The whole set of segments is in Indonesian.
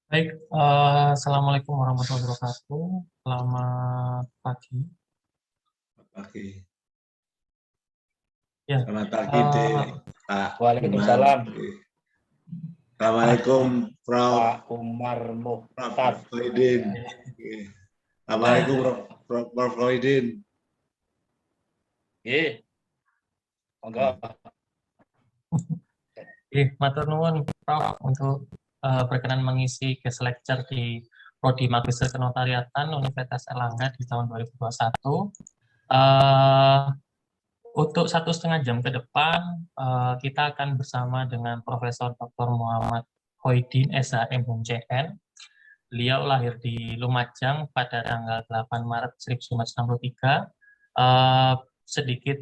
Baik, Assalamualaikum warahmatullahi wabarakatuh. Selamat pagi. Pagi. Ya, Selamat pagi, Pak Umar. Waalaikumsalam, Assalamualaikum, Prof. Pak Umar Mukhtar. Roidin. Assalamualaikum, Prof. Roidin. Nggih, monggo. matur nuwun Prof untuk berkenan mengisi guest lecture di Prodi Magister Kenotariatan Universitas Erlangga di tahun 2021. Untuk 1,5 jam ke depan, kita akan bersama dengan Profesor Dr. Muhammad Hoidin, SHM HUMCN. Beliau lahir di Lumajang pada tanggal 8 Maret 1963. Sedikit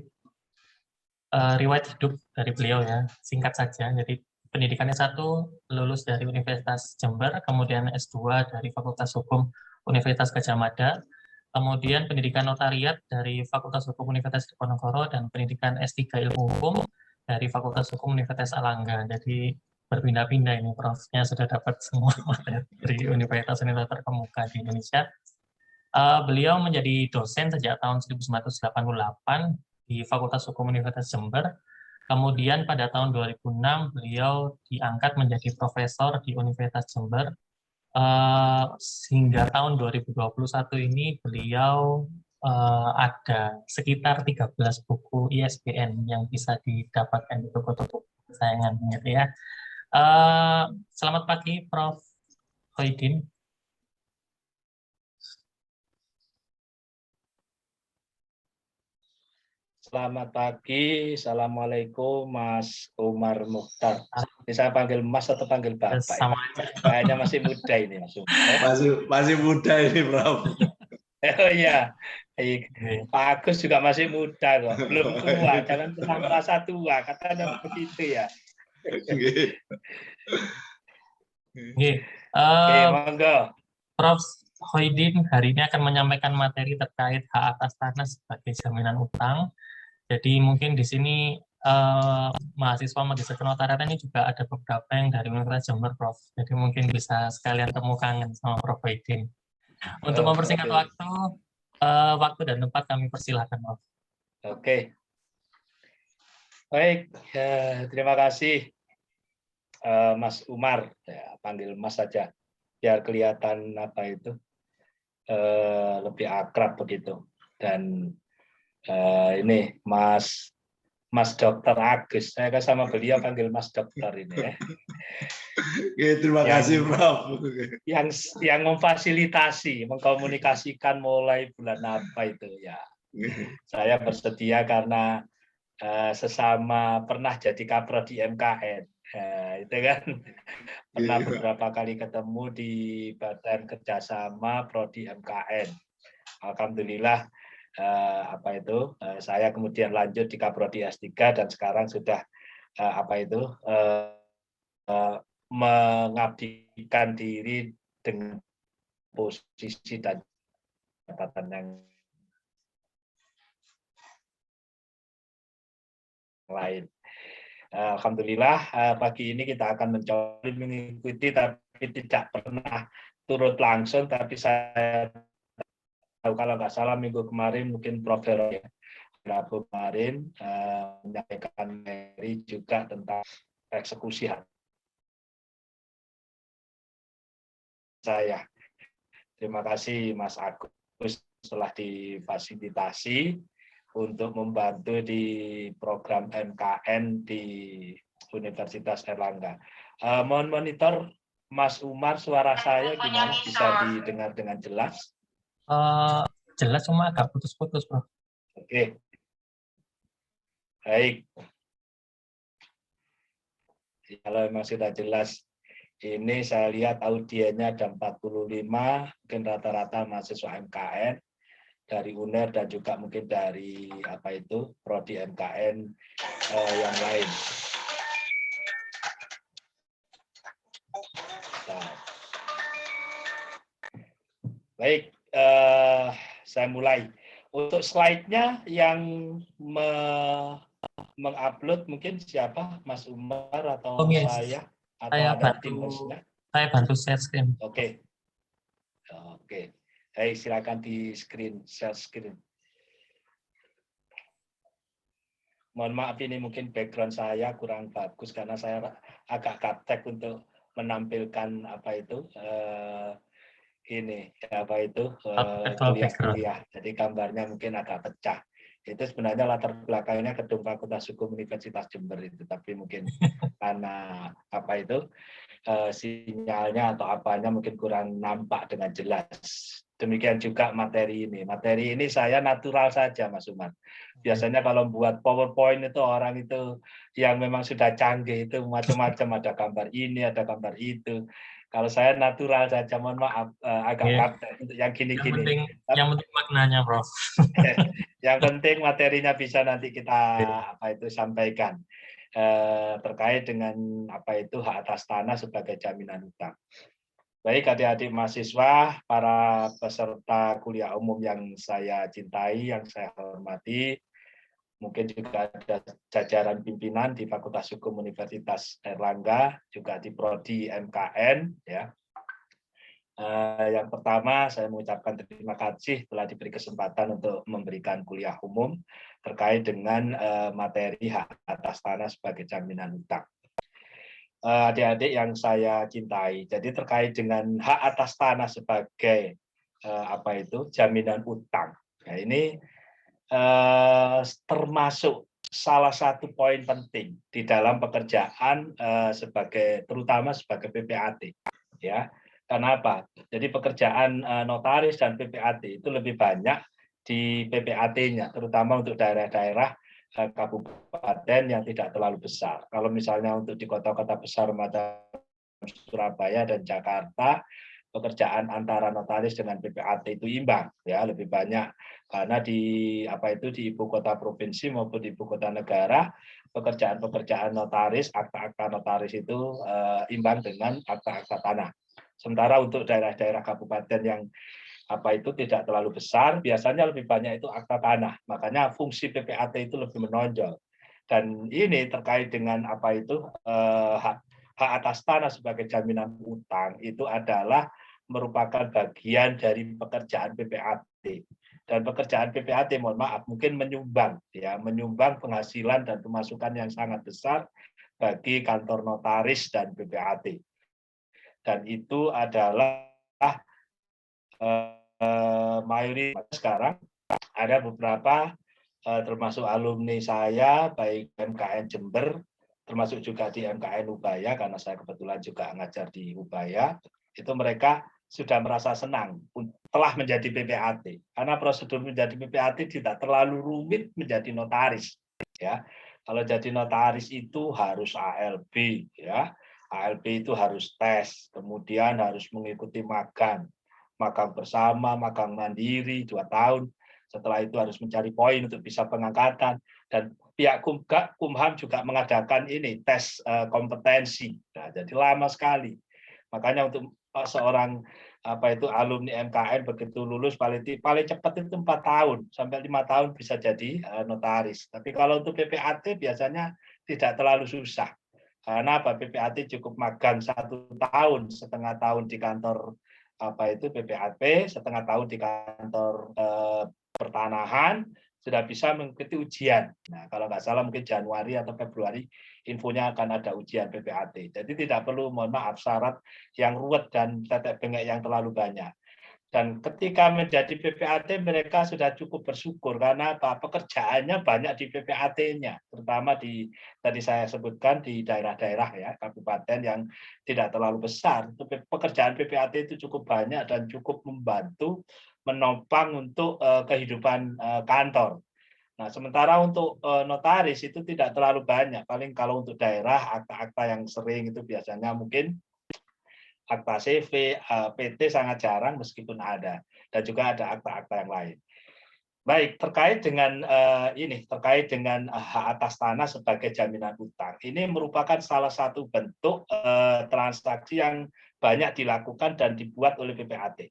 riwayat hidup dari beliau ya, singkat saja. Jadi pendidikannya satu, lulus dari Universitas Jember, kemudian S2 dari Fakultas Hukum Universitas Gadjah Mada, kemudian pendidikan notariat dari Fakultas Hukum Universitas Diponegoro, dan pendidikan S3 Ilmu Hukum dari Fakultas Hukum Universitas Erlangga. Jadi berpindah-pindah ini profnya sudah dapat semua materi dari universitas-universitas terkemuka di Indonesia. Beliau menjadi dosen sejak tahun 1988 di Fakultas Hukum Universitas Jember. Kemudian pada tahun 2006 beliau diangkat menjadi profesor di Universitas Jember. Hingga tahun 2021 ini beliau ada sekitar 13 buku ISBN yang bisa didapatkan di toko-toko kesayangan gitu ya. Selamat pagi Prof. Hoidin. Selamat pagi, Assalamualaikum Mas Umar Mukhtar. Ini saya panggil Mas atau panggil Bapak? Sama aja. Kayaknya masih muda ini Mas Umar. Masih muda ini, Prof. Oh iya, Pak Agus juga masih muda kok, belum tua, jangan pernah merasa tua, katanya begitu ya. Oke, monggo. Prof. Hoidin hari ini akan menyampaikan materi terkait hak atas tanah sebagai jaminan utang. Jadi mungkin di sini mahasiswa magister kenotariatan ini juga ada beberapa yang dari Universitas Jember, Prof. Jadi mungkin bisa sekalian temu kangen sama Prof. Hoidin. Untuk mempersingkat waktu dan tempat kami persilahkan, Prof. Oke. Baik, terima kasih Mas Umar, ya, panggil Mas saja, biar kelihatan apa itu lebih akrab begitu. Dan ini Mas Dokter Agus, saya kan sama beliau panggil Mas Dokter ini ya. Terima kasih, Prof. Yang memfasilitasi, mengkomunikasikan mulai bulan apa itu ya. Saya bersedia karena sesama pernah jadi kaprodi MKN, itu kan pernah beberapa kali ketemu di Badan Kerjasama Prodi MKN. Alhamdulillah saya kemudian lanjut di Kaprodi S3 dan sekarang sudah mengabdikan diri dengan posisi dan jabatan yang lain. Alhamdulillah pagi ini kita akan mencoba mengikuti tapi tidak pernah turut langsung, tapi saya tahu kalau nggak salah minggu kemarin mungkin Prof. Rabu kemarin menyampaikan materi juga tentang eksekusi hak saya. Terima kasih Mas Agus telah difasilitasi untuk membantu di program MKN di Universitas Erlangga. Mohon monitor Mas Umar, suara saya gimana? Bisa didengar dengan jelas? Jelas, cuma agak putus-putus, Prof. Oke. Baik. Kalau memang sudah jelas, ini saya lihat audiennya ada 45, mungkin rata-rata mahasiswa MKN dari UNER dan juga mungkin dari prodi MKN yang lain. Nah. Baik, saya mulai. Untuk slide-nya yang mengupload mungkin siapa? Mas Umar atau saya? Atau ada tim hostnya? Saya bantu share screen. Oke. Oke. Hai, silakan di share screen. Mohon maaf ini mungkin background saya kurang bagus karena saya agak gaptek untuk menampilkan apa itu ini apa itu kuliah-kuliah. Jadi gambarnya mungkin agak pecah. Itu sebenarnya latar belakangnya gedung Fakultas Hukum Universitas Jember itu, tapi mungkin karena apa itu sinyalnya atau apanya mungkin kurang nampak dengan jelas. Demikian juga materi ini. Materi ini saya natural saja, Mas Umar. Biasanya kalau buat PowerPoint itu orang itu yang memang sudah canggih itu macam-macam, ada gambar ini, ada gambar itu. Kalau saya natural saja, mohon maaf agak kapten untuk yang gini-gini. Yang penting maknanya, Prof. Yang penting materinya bisa nanti kita apa itu sampaikan terkait dengan apa itu hak atas tanah sebagai jaminan hutang. Baik adik-adik mahasiswa, para peserta kuliah umum yang saya cintai, yang saya hormati, mungkin juga ada jajaran pimpinan di Fakultas Hukum Universitas Airlangga, juga di Prodi MKN. Ya. Yang pertama, saya mengucapkan terima kasih telah diberi kesempatan untuk memberikan kuliah umum terkait dengan materi hak atas tanah sebagai jaminan hutang. Adik-adik yang saya cintai, jadi terkait dengan hak atas tanah sebagai apa itu jaminan utang. Nah, ini termasuk salah satu poin penting di dalam pekerjaan sebagai terutama sebagai PPAT, ya. Kenapa? Jadi pekerjaan notaris dan PPAT itu lebih banyak di PPAT-nya, terutama untuk daerah-daerah kabupaten yang tidak terlalu besar. Kalau misalnya untuk di kota-kota besar macam Surabaya dan Jakarta, pekerjaan antara notaris dengan PPAT itu imbang, ya lebih banyak karena di apa itu di ibu kota provinsi maupun di ibu kota negara pekerjaan-pekerjaan notaris, akta-akta notaris itu imbang dengan akta-akta tanah. Sementara untuk daerah-daerah kabupaten yang apa itu tidak terlalu besar, biasanya lebih banyak itu akta tanah. Makanya fungsi PPAT itu lebih menonjol. Dan ini terkait dengan apa itu hak atas tanah sebagai jaminan utang itu adalah merupakan bagian dari pekerjaan PPAT. Dan pekerjaan PPAT, mohon maaf, mungkin menyumbang penghasilan dan pemasukan yang sangat besar bagi kantor notaris dan PPAT. Dan itu adalah mayoritas sekarang ada beberapa termasuk alumni saya baik MKN Jember termasuk juga di MKN Ubaya karena saya kebetulan juga ngajar di Ubaya itu mereka sudah merasa senang telah menjadi PPAT karena prosedur menjadi PPAT tidak terlalu rumit menjadi notaris ya. Kalau jadi notaris itu harus ALB ya. ALB itu harus tes, kemudian harus mengikuti magang bersama, magang mandiri 2 tahun. Setelah itu harus mencari poin untuk bisa pengangkatan dan pihak Kumham juga mengadakan ini tes kompetensi. Nah, jadi lama sekali. Makanya untuk seorang apa itu alumni MKN begitu lulus paling cepat itu 4 tahun sampai 5 tahun bisa jadi notaris. Tapi kalau untuk PPAT biasanya tidak terlalu susah. Karena apa? PPAT cukup magang 1 tahun, setengah tahun di kantor apa itu PPAT, setengah tahun di kantor pertanahan, sudah bisa mengikuti ujian. Nah, kalau nggak salah mungkin Januari atau Februari infonya akan ada ujian PPAT. Jadi tidak perlu, mohon maaf, syarat yang ruwet dan tetek bengek yang terlalu banyak. Dan ketika menjadi PPAT mereka sudah cukup bersyukur karena apa? Pekerjaannya banyak di PPAT-nya, terutama di tadi saya sebutkan di daerah-daerah ya kabupaten yang tidak terlalu besar. Pekerjaan PPAT itu cukup banyak dan cukup membantu menopang untuk kehidupan kantor. Nah, sementara untuk notaris itu tidak terlalu banyak. Paling kalau untuk daerah akta-akta yang sering itu biasanya mungkin akta CV, PT sangat jarang meskipun ada, dan juga ada akta-akta yang lain. Baik, terkait dengan terkait dengan hak atas tanah sebagai jaminan utang, ini merupakan salah satu bentuk transaksi yang banyak dilakukan dan dibuat oleh PPAT.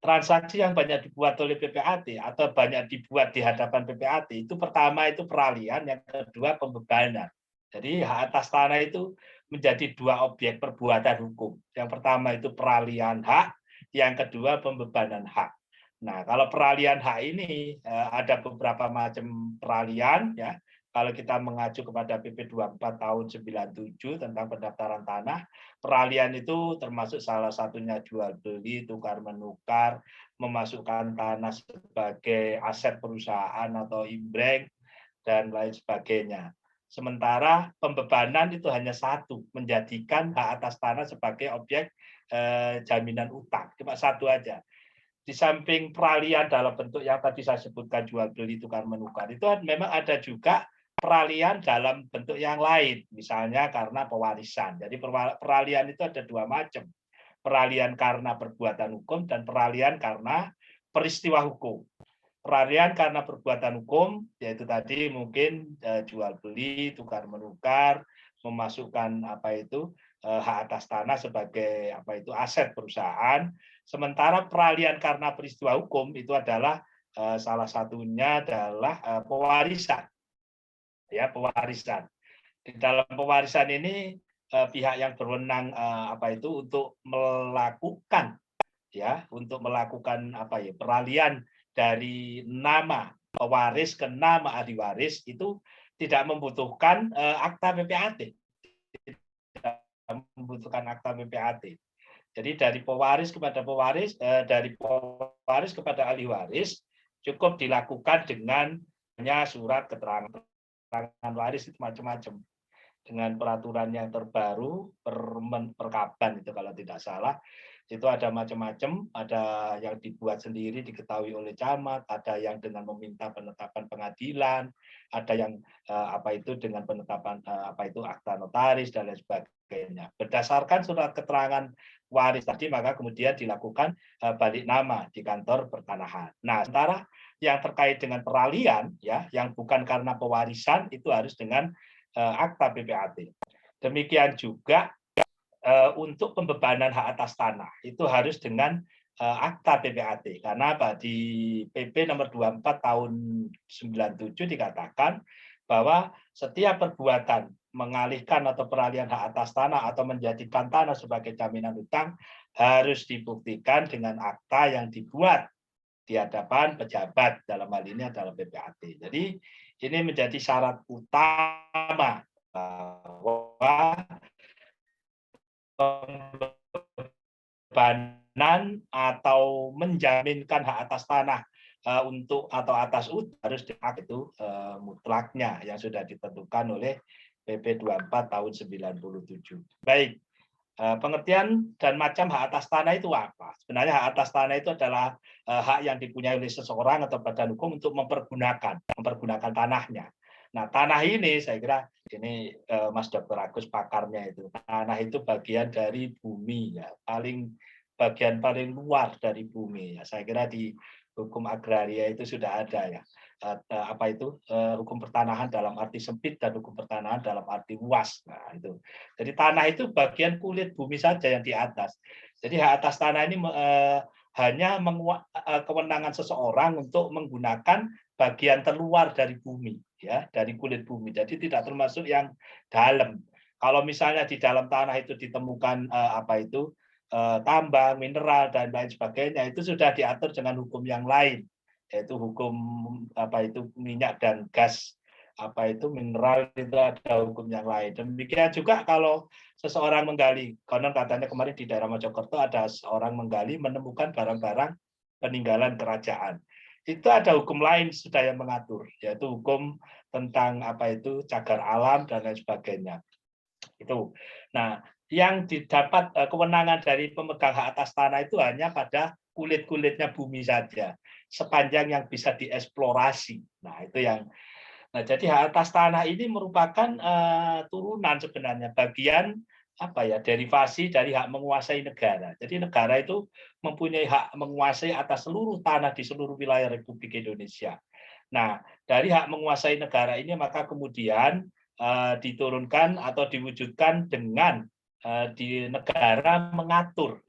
Transaksi yang banyak dibuat oleh PPAT atau banyak dibuat di hadapan PPAT itu pertama itu peralihan, yang kedua pembebanan. Jadi hak atas tanah itu menjadi dua objek perbuatan hukum. Yang pertama itu peralihan hak, yang kedua pembebanan hak. Nah, kalau peralihan hak ini ada beberapa macam peralihan ya. Kalau kita mengacu kepada PP 24 tahun 97 tentang pendaftaran tanah, peralihan itu termasuk salah satunya jual beli, tukar menukar, memasukkan tanah sebagai aset perusahaan atau imbrek dan lain sebagainya. Sementara pembebanan itu hanya satu, menjadikan hak atas tanah sebagai objek jaminan utang, cuma satu aja. Di samping peralihan dalam bentuk yang tadi saya sebutkan jual beli tukar menukar, itu memang ada juga peralihan dalam bentuk yang lain, misalnya karena pewarisan. Jadi peralihan itu ada dua macam, peralihan karena perbuatan hukum dan peralihan karena peristiwa hukum. Peralihan karena perbuatan hukum, yaitu tadi mungkin jual beli, tukar menukar, memasukkan hak atas tanah sebagai aset perusahaan. Sementara peralihan karena peristiwa hukum itu adalah salah satunya adalah pewarisan. Ya, pewarisan. Di dalam pewarisan ini pihak yang berwenang untuk melakukan peralihan dari nama pewaris ke nama ahli waris itu tidak membutuhkan akta PPAT. Tidak membutuhkan akta PPAT. Jadi dari pewaris kepada pewaris, dari pewaris kepada ahli waris cukup dilakukan dengan surat keterangan waris itu macam-macam, dengan peraturan yang terbaru perkaban itu kalau tidak salah, itu ada macam-macam, ada yang dibuat sendiri diketahui oleh camat, ada yang dengan meminta penetapan pengadilan, ada yang dengan penetapan akta notaris dan lain sebagainya. Berdasarkan surat keterangan waris tadi maka kemudian dilakukan balik nama di kantor pertanahan. Nah, sementara yang terkait dengan peralihan ya, yang bukan karena pewarisan itu harus dengan akta PPAT. Demikian juga untuk pembebanan hak atas tanah itu harus dengan akta PPAT. Karena apa? Di PP nomor 24 tahun 97 dikatakan bahwa setiap perbuatan mengalihkan atau peralihan hak atas tanah atau menjadikan tanah sebagai jaminan utang harus dibuktikan dengan akta yang dibuat di hadapan pejabat, dalam hal ini adalah PPAT. Jadi ini menjadi syarat utama bahwa pembebanan atau menjaminkan hak atas tanah untuk atau atas harus itu mutlaknya yang sudah ditentukan oleh PP 24 tahun 97. Baik. Pengertian dan macam hak atas tanah itu apa? Sebenarnya hak atas tanah itu adalah hak yang dipunyai oleh seseorang atau badan hukum untuk mempergunakan tanahnya. Nah, tanah ini saya kira ini Mas Dr. Agus pakarnya itu. Tanah itu bagian dari bumi ya, bagian paling luar dari bumi ya. Saya kira di hukum agraria itu sudah ada ya. Hukum pertanahan dalam arti sempit dan hukum pertanahan dalam arti luas. Nah, itu. Jadi tanah itu bagian kulit bumi saja yang di atas. Jadi hak atas tanah ini hanya kewenangan seseorang untuk menggunakan bagian terluar dari bumi, ya, dari kulit bumi. Jadi tidak termasuk yang dalam. Kalau misalnya di dalam tanah itu ditemukan tambang, mineral dan lain sebagainya, itu sudah diatur dengan hukum yang lain, yaitu hukum minyak dan gas, mineral itu ada hukum yang lain. Demikian juga kalau seseorang menggali, konon katanya kemarin di daerah Mojokerto ada seorang menggali menemukan barang-barang peninggalan kerajaan. Itu ada hukum lain sudah yang mengatur, yaitu hukum tentang cagar alam dan lain sebagainya. Itu. Nah, yang didapat kewenangan dari pemegang hak atas tanah itu hanya pada kulit-kulitnya bumi saja, sepanjang yang bisa dieksplorasi. Nah, itu yang. Nah, jadi hak atas tanah ini merupakan turunan sebenarnya, bagian derivasi dari hak menguasai negara. Jadi negara itu mempunyai hak menguasai atas seluruh tanah di seluruh wilayah Republik Indonesia. Nah, dari hak menguasai negara ini maka kemudian diturunkan atau diwujudkan dengan di negara mengatur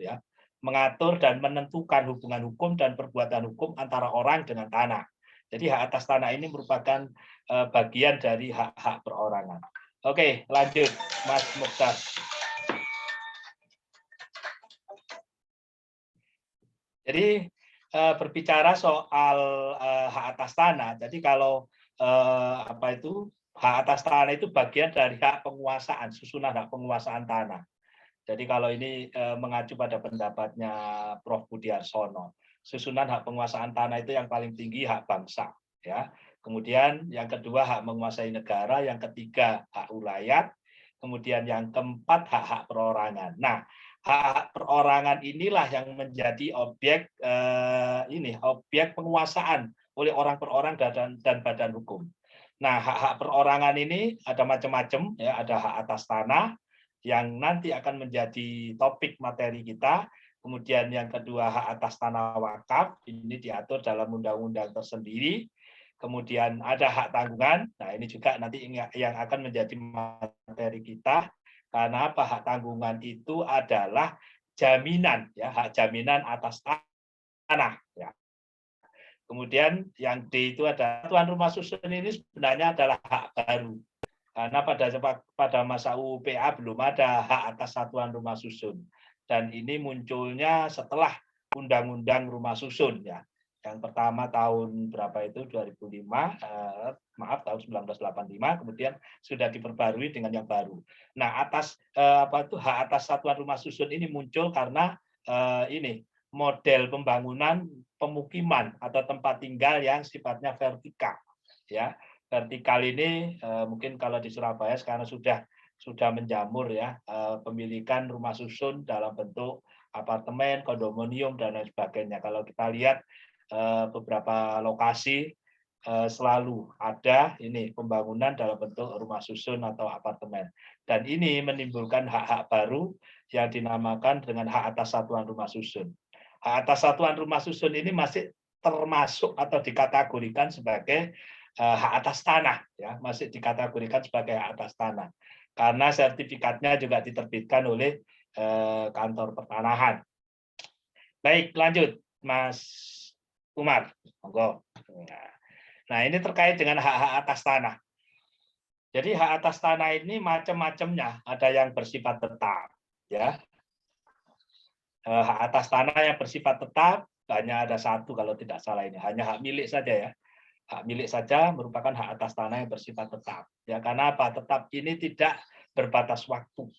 dan menentukan hubungan hukum dan perbuatan hukum antara orang dengan tanah. Jadi hak atas tanah ini merupakan bagian dari hak-hak perorangan. Oke, lanjut Mas Mukhtar. Jadi berbicara soal hak atas tanah. Jadi kalau hak atas tanah itu bagian dari hak penguasaan, susunan hak penguasaan tanah. Jadi kalau ini mengacu pada pendapatnya Prof. Budiarsono, susunan hak penguasaan tanah itu yang paling tinggi hak bangsa, ya. Kemudian yang kedua hak menguasai negara, yang ketiga hak ulayat, kemudian yang keempat hak-hak perorangan. Nah, hak perorangan inilah yang menjadi objek objek penguasaan oleh orang per orang dan badan hukum. Nah, hak-hak perorangan ini ada macam-macam, ya. Ada hak atas tanah yang nanti akan menjadi topik materi kita. Kemudian yang kedua hak atas tanah wakaf, ini diatur dalam undang-undang tersendiri. Kemudian ada hak tanggungan, nah ini juga nanti yang akan menjadi materi kita. Karena apa? Hak tanggungan itu adalah jaminan, ya, hak jaminan atas tanah. Ya. Kemudian yang D itu ada tuan rumah susun, ini sebenarnya adalah hak baru. Karena pada masa UPA belum ada hak atas satuan rumah susun. Dan ini munculnya setelah Undang-Undang Rumah Susun, ya. Yang pertama tahun berapa itu 2005, tahun 1985, kemudian sudah diperbarui dengan yang baru. Nah, hak atas satuan rumah susun ini muncul karena ini model pembangunan pemukiman atau tempat tinggal yang sifatnya vertikal, ya. Vertikal ini mungkin kalau di Surabaya sekarang sudah menjamur, ya, pemilikan rumah susun dalam bentuk apartemen, kondominium dan lain sebagainya. Kalau kita lihat beberapa lokasi selalu ada ini pembangunan dalam bentuk rumah susun atau apartemen. Dan ini menimbulkan hak-hak baru yang dinamakan dengan hak atas satuan rumah susun. Hak atas satuan rumah susun ini masih termasuk atau dikategorikan sebagai hak atas tanah, ya, masih dikategorikan sebagai hak atas tanah karena sertifikatnya juga diterbitkan oleh kantor pertanahan. Baik, lanjut Mas Umar, monggo. Nah, ini terkait dengan hak-hak atas tanah. Jadi hak atas tanah ini macam-macamnya, ada yang bersifat tetap, ya. Hak atas tanah yang bersifat tetap hanya ada satu kalau tidak salah, ini hanya hak milik saja, ya. Hak milik saja merupakan hak atas tanah yang bersifat tetap. Ya, karena apa? Tetap ini tidak berbatas waktu.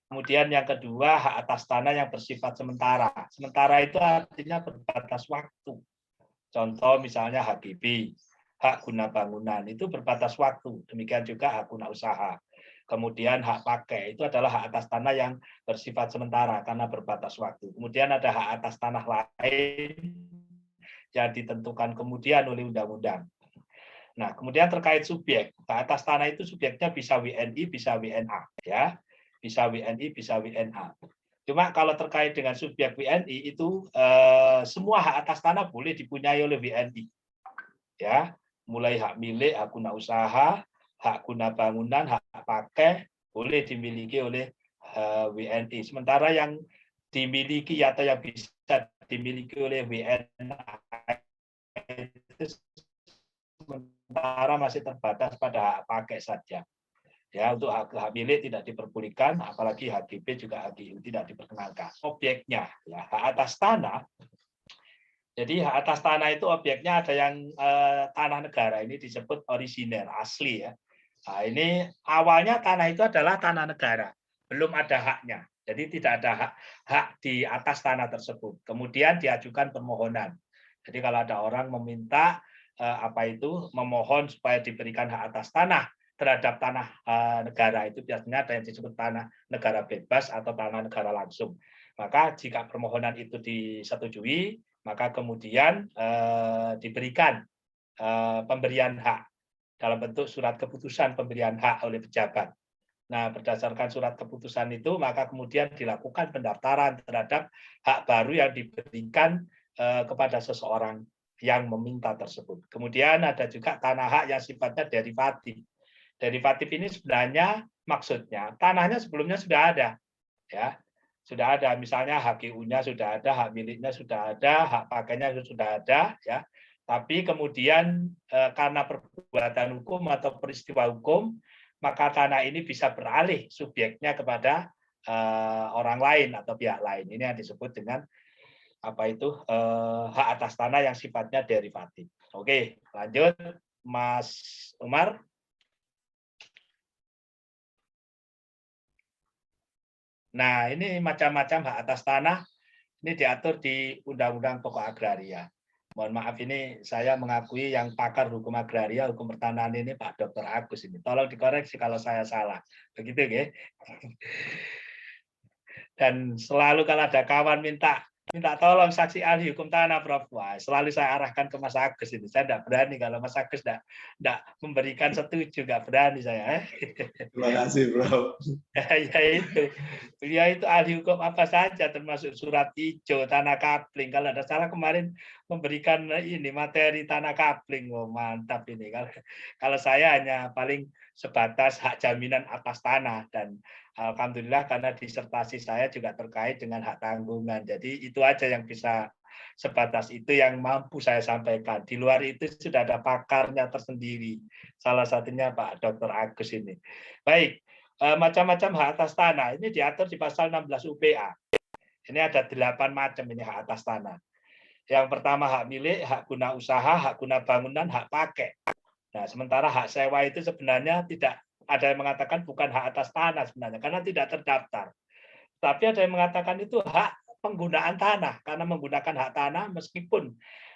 Kemudian yang kedua, hak atas tanah yang bersifat sementara. Sementara itu artinya berbatas waktu. Contoh misalnya HGB, hak guna bangunan, itu berbatas waktu. Demikian juga hak guna usaha. Kemudian hak pakai itu adalah hak atas tanah yang bersifat sementara karena berbatas waktu. Kemudian ada hak atas tanah lain yang ditentukan kemudian oleh undang-undang. Nah, kemudian terkait subjek, hak atas tanah itu subjeknya bisa WNI, bisa WNA, ya, bisa WNI, bisa WNA. Cuma kalau terkait dengan subjek WNI itu semua hak atas tanah boleh dipunyai oleh WNI, ya, mulai hak milik, hak guna usaha, hak guna bangunan, hak pakai boleh dimiliki oleh WNI. Sementara yang dimiliki atau yang bisa dimiliki oleh WNA itu sementara masih terbatas pada hak pakai saja. Ya, untuk hak milik tidak diperbolehkan, apalagi HGB juga HGU tidak diperkenankan. Objeknya, ya, hak atas tanah. Jadi hak atas tanah itu objeknya ada yang tanah negara, ini disebut orisinil, asli, ya. Nah, ini awalnya tanah itu adalah tanah negara, belum ada haknya. Jadi tidak ada hak di atas tanah tersebut. Kemudian diajukan permohonan. Jadi kalau ada orang meminta memohon supaya diberikan hak atas tanah terhadap tanah negara, itu biasanya ada yang disebut tanah negara bebas atau tanah negara langsung. Maka jika permohonan itu disetujui, maka kemudian diberikan pemberian hak dalam bentuk surat keputusan pemberian hak oleh pejabat. Nah, berdasarkan surat keputusan itu, maka kemudian dilakukan pendaftaran terhadap hak baru yang diberikan kepada seseorang yang meminta tersebut. Kemudian ada juga tanah hak yang sifatnya derivatif. Derivatif ini sebenarnya maksudnya tanahnya sebelumnya sudah ada, ya, sudah ada. Misalnya HGU-nya sudah ada, hak miliknya sudah ada, hak pakainya sudah ada, ya. Tapi kemudian karena perbuatan hukum atau peristiwa hukum, maka tanah ini bisa beralih subjeknya kepada orang lain atau pihak lain. Ini yang disebut dengan hak atas tanah yang sifatnya derivatif. Oke, lanjut Mas Umar. Nah, ini macam-macam hak atas tanah ini diatur di Undang-Undang Pokok Agraria. Mohon maaf ini saya mengakui yang pakar hukum agraria, hukum pertanahan ini Pak Dr. Agus ini. Tolong dikoreksi kalau saya salah. Begitu ya. Dan selalu kalau ada kawan minta tolong saksi ahli hukum tanah, Prof. Wah, selalu saya arahkan ke Mas Agus ini. Saya tidak berani kalau Mas Agus tidak memberikan setuju, nggak berani saya. Terima kasih, Prof. Ya itu ahli hukum apa saja, termasuk surat hijau, tanah kapling. Kalau ada salah kemarin memberikan ini materi tanah kapling, oh, mantap ini. Kalau saya hanya paling sebatas hak jaminan atas tanah dan alhamdulillah karena disertasi saya juga terkait dengan hak tanggungan. Jadi itu aja yang bisa sebatas itu yang mampu saya sampaikan. Di luar itu sudah ada pakarnya tersendiri. Salah satunya Pak Dr. Agus ini. Baik, macam-macam hak atas tanah ini diatur di pasal 16 UPA. Ini ada 8 macam ini hak atas tanah. Yang pertama hak milik, hak guna usaha, hak guna bangunan, hak pakai. Nah, sementara hak sewa itu sebenarnya tidak ada yang mengatakan bukan hak atas tanah sebenarnya karena tidak terdaftar. Tapi ada yang mengatakan itu hak penggunaan tanah karena menggunakan hak tanah meskipun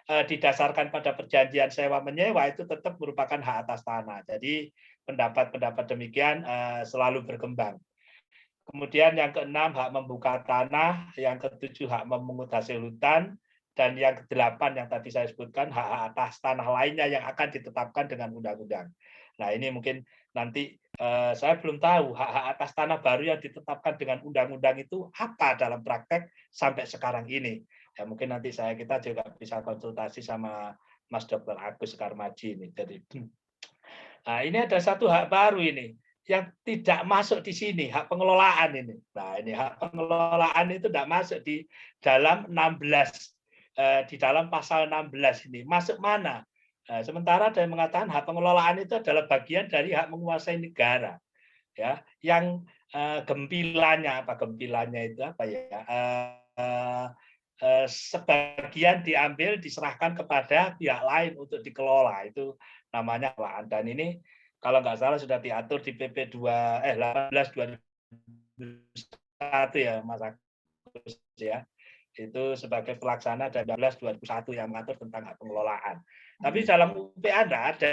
didasarkan pada perjanjian sewa menyewa itu tetap merupakan hak atas tanah. Jadi pendapat-pendapat demikian selalu berkembang. Kemudian yang keenam hak membuka tanah, yang ketujuh hak memungut hasil hutan, dan yang kedelapan yang tadi saya sebutkan hak atas tanah lainnya yang akan ditetapkan dengan undang-undang. Nah ini mungkin nanti saya belum tahu hak-hak atas tanah baru yang ditetapkan dengan undang-undang itu apa dalam praktek sampai sekarang ini. Ya mungkin nanti kita juga bisa konsultasi sama Mas Dr. Agus Karmaji ini. Jadi, nah ini ada satu hak baru ini yang tidak masuk di sini, hak pengelolaan ini. Nah ini hak pengelolaan itu tidak masuk di dalam 16. Di dalam pasal 16 ini masuk mana? Sementara ada yang mengatakan hak pengelolaan itu adalah bagian dari hak menguasai negara, ya. Yang gempilannya itu apa ya? Sebagian diambil diserahkan kepada pihak lain untuk dikelola, itu namanya pengelolaan. Dan ini kalau nggak salah sudah diatur di PP 18 2001 ya Mas Agus ya. Itu sebagai pelaksana dari 2001 yang mengatur tentang hak pengelolaan. Tapi dalam UPA tidak ada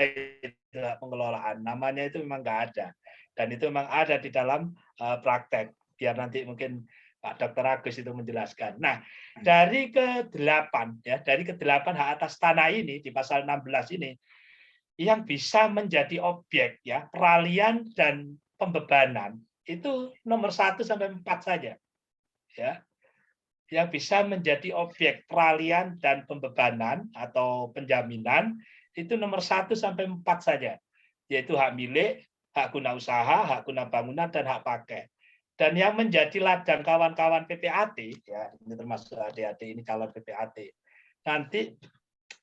hak pengelolaan, namanya itu memang nggak ada. Dan itu memang ada di dalam praktek. Biar nanti mungkin Pak Dr. Agus itu menjelaskan. Nah, dari ke-8 hak atas tanah ini di pasal 16 ini yang bisa menjadi objek ya peralihan dan pembebanan itu nomor 1 sampai 4 saja. Ya. Yang bisa menjadi objek peralihan dan pembebanan atau penjaminan itu nomor 1 sampai 4 saja, yaitu hak milik, hak guna usaha, hak guna bangunan, dan hak pakai. Dan yang menjadi ladang kawan-kawan PPAT, ya ini termasuk adik-adik ini calon PPAT, nanti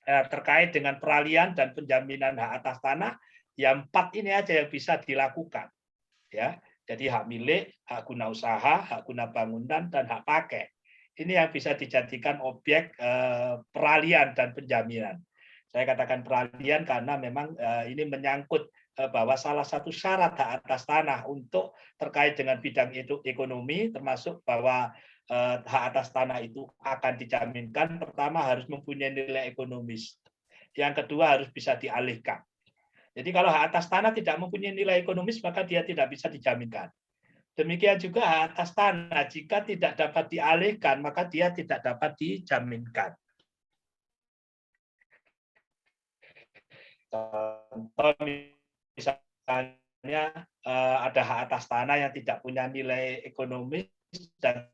terkait dengan peralihan dan penjaminan hak atas tanah, yang 4 ini aja yang bisa dilakukan, ya. Jadi hak milik, hak guna usaha, hak guna bangunan, dan hak pakai. Ini yang bisa dijadikan objek peralihan dan penjaminan. Saya katakan peralihan karena memang ini menyangkut bahwa salah satu syarat hak atas tanah untuk terkait dengan bidang ekonomi, termasuk bahwa hak atas tanah itu akan dijaminkan, pertama harus mempunyai nilai ekonomis. Yang kedua harus bisa dialihkan. Jadi kalau hak atas tanah tidak mempunyai nilai ekonomis, maka dia tidak bisa dijaminkan. Demikian juga hak atas tanah, jika tidak dapat dialihkan, maka dia tidak dapat dijaminkan. Contoh misalnya ada hak atas tanah yang tidak punya nilai ekonomis dan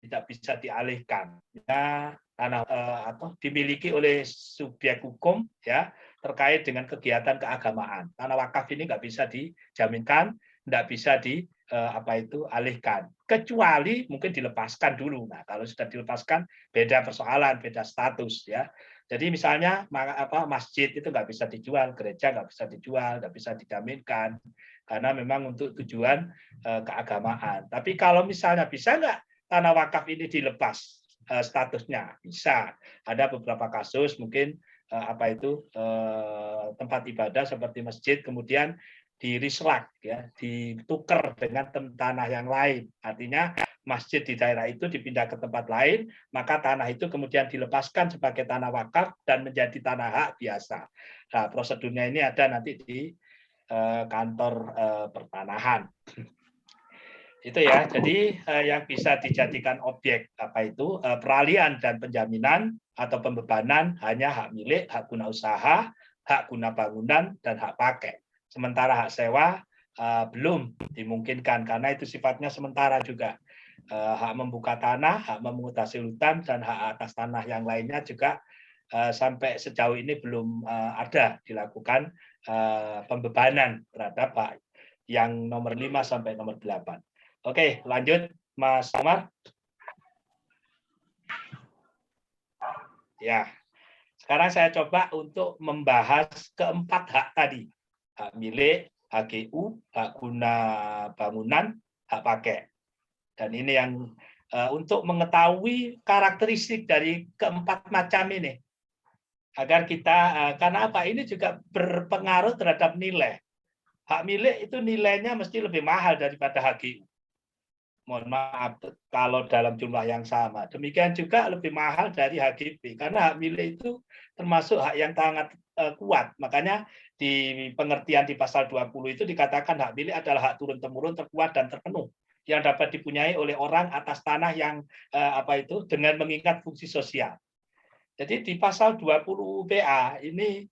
tidak bisa dialihkan. Ya, tanah atau dimiliki oleh subjek hukum ya terkait dengan kegiatan keagamaan. Tanah wakaf ini nggak bisa dijaminkan, nggak bisa alihkan, kecuali mungkin dilepaskan dulu. Nah, kalau sudah dilepaskan beda persoalan, beda status ya. Jadi misalnya masjid itu nggak bisa dijual, gereja nggak bisa dijual, nggak bisa dijaminkan. karena memang untuk tujuan keagamaan. Tapi kalau misalnya bisa nggak tanah wakaf ini dilepas statusnya? Bisa. Ada beberapa kasus mungkin tempat ibadah seperti masjid kemudian dirislak, ya, ditukar dengan tanah yang lain. Artinya masjid di daerah itu dipindah ke tempat lain, maka tanah itu kemudian dilepaskan sebagai tanah wakaf dan menjadi tanah hak biasa. Nah, prosedurnya ini ada nanti di kantor pertanahan. Itu ya. Jadi yang bisa dijadikan objek peralihan dan penjaminan atau pembebanan hanya hak milik, hak guna usaha, hak guna bangunan, dan hak pakai. Sementara hak sewa belum dimungkinkan karena itu sifatnya sementara juga. Hak membuka tanah, hak memungut hasil hutan, dan hak atas tanah yang lainnya juga sampai sejauh ini belum ada dilakukan pembebanan terhadap hak yang nomor 5 sampai nomor 8. Oke, lanjut Mas Umar. Ya, sekarang saya coba untuk membahas keempat hak tadi. Hak milik, HGU, hak guna bangunan, hak pakai. Dan ini yang untuk mengetahui karakteristik dari keempat macam ini. Agar kita, karena apa? Ini juga berpengaruh terhadap nilai. Hak milik itu nilainya mesti lebih mahal daripada HGU. Mohon maaf kalau dalam jumlah yang sama. Demikian juga lebih mahal dari HGB karena hak milik itu termasuk hak yang sangat kuat. Makanya di pengertian di pasal 20 itu dikatakan hak milik adalah hak turun-temurun terkuat dan terpenuh yang dapat dipunyai oleh orang atas tanah yang dengan mengingat fungsi sosial. Jadi di pasal 20 BA ini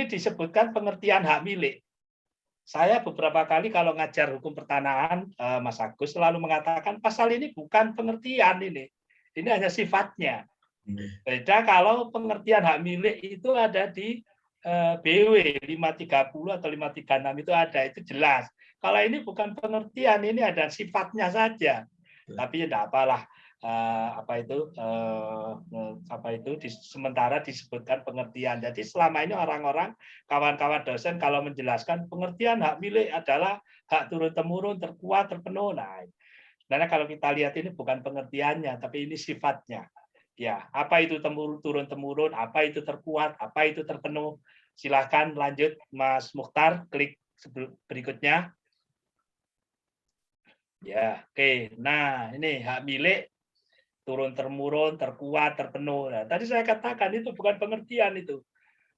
disebutkan pengertian hak milik. Saya beberapa kali kalau ngajar hukum pertanahan, Mas Agus selalu mengatakan pasal ini bukan pengertian ini hanya sifatnya. Beda kalau pengertian hak milik itu ada di BW 530 atau 536 itu ada, itu jelas. Kalau ini bukan pengertian, ini ada sifatnya saja. Tapi ya tidak apalah. Sementara disebutkan pengertian. Jadi selama ini orang-orang kawan-kawan dosen kalau menjelaskan pengertian hak milik adalah hak turun-temurun terkuat terpenuh. Nah, sebenarnya kalau kita lihat ini bukan pengertiannya, tapi ini sifatnya. Ya, apa itu turun-temurun, apa itu terkuat, apa itu terpenuh. Silahkan lanjut Mas Mukhtar, klik berikutnya. Ya, oke. Nah, ini hak milik turun-temurun, terkuat, terpenuh. Nah, tadi saya katakan itu bukan pengertian itu.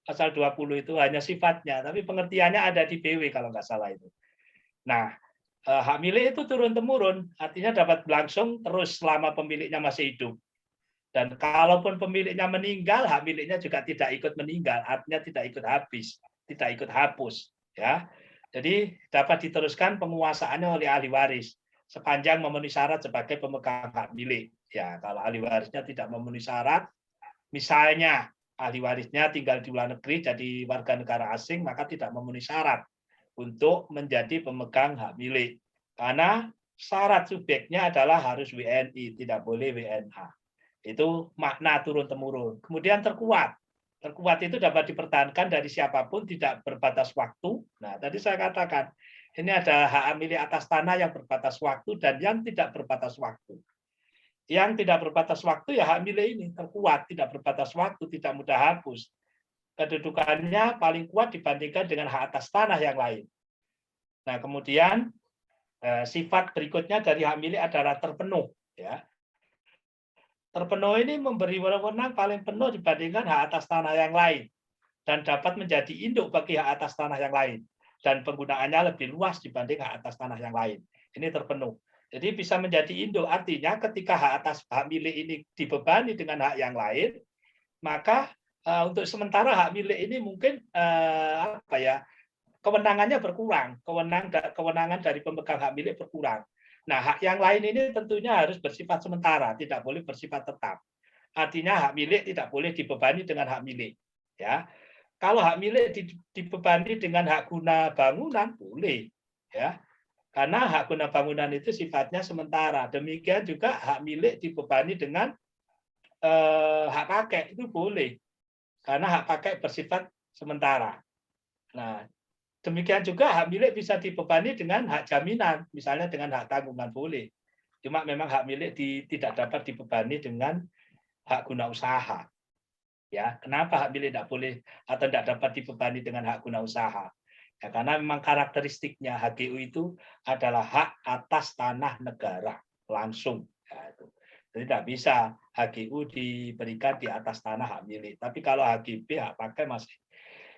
Pasal 20 itu hanya sifatnya, tapi pengertiannya ada di BW kalau nggak salah itu. Nah, hak milik itu turun-temurun, artinya dapat berlangsung terus selama pemiliknya masih hidup. Dan kalaupun pemiliknya meninggal, hak miliknya juga tidak ikut meninggal, artinya tidak ikut habis, tidak ikut hapus. Ya, jadi dapat diteruskan penguasaannya oleh ahli waris sepanjang memenuhi syarat sebagai pemegang hak milik. Ya, kalau ahli warisnya tidak memenuhi syarat, misalnya ahli warisnya tinggal di luar negeri jadi warga negara asing, maka tidak memenuhi syarat untuk menjadi pemegang hak milik. Karena syarat subjeknya adalah harus WNI, tidak boleh WNA. Itu makna turun-temurun. Kemudian terkuat. Terkuat itu dapat dipertahankan dari siapapun, tidak berbatas waktu. Nah, tadi saya katakan, ini ada hak milik atas tanah yang berbatas waktu dan yang tidak berbatas waktu. Yang tidak berbatas waktu ya hak milik ini terkuat, tidak berbatas waktu, tidak mudah hapus. Kedudukannya paling kuat dibandingkan dengan hak atas tanah yang lain. Nah, kemudian sifat berikutnya dari hak milik adalah terpenuh. Ya. Terpenuh ini memberi wewenang paling penuh dibandingkan hak atas tanah yang lain dan dapat menjadi induk bagi hak atas tanah yang lain dan penggunaannya lebih luas dibanding hak atas tanah yang lain. Ini terpenuh. Jadi bisa menjadi induk, artinya ketika hak milik ini dibebani dengan hak yang lain, maka untuk sementara hak milik ini mungkin kewenangannya berkurang, kewenangan dari pemegang hak milik berkurang. Nah, hak yang lain ini tentunya harus bersifat sementara, tidak boleh bersifat tetap. Artinya hak milik tidak boleh dibebani dengan hak milik. Ya, kalau hak milik dibebani dengan hak guna bangunan boleh, ya. Karena hak guna bangunan itu sifatnya sementara. Demikian juga hak milik dibebani dengan hak pakai itu boleh. Karena hak pakai bersifat sementara. Nah, Demikian juga hak milik bisa dibebani dengan hak jaminan, misalnya dengan hak tanggungan boleh. Cuma memang hak milik tidak dapat dibebani dengan hak guna usaha. Ya, kenapa hak milik tidak boleh atau tidak dapat dibebani dengan hak guna usaha? Ya, karena memang karakteristiknya HGU itu adalah hak atas tanah negara langsung. Ya, itu. Jadi tidak bisa HGU diberikan di atas tanah hak milik. Tapi kalau HGB hak pakai masih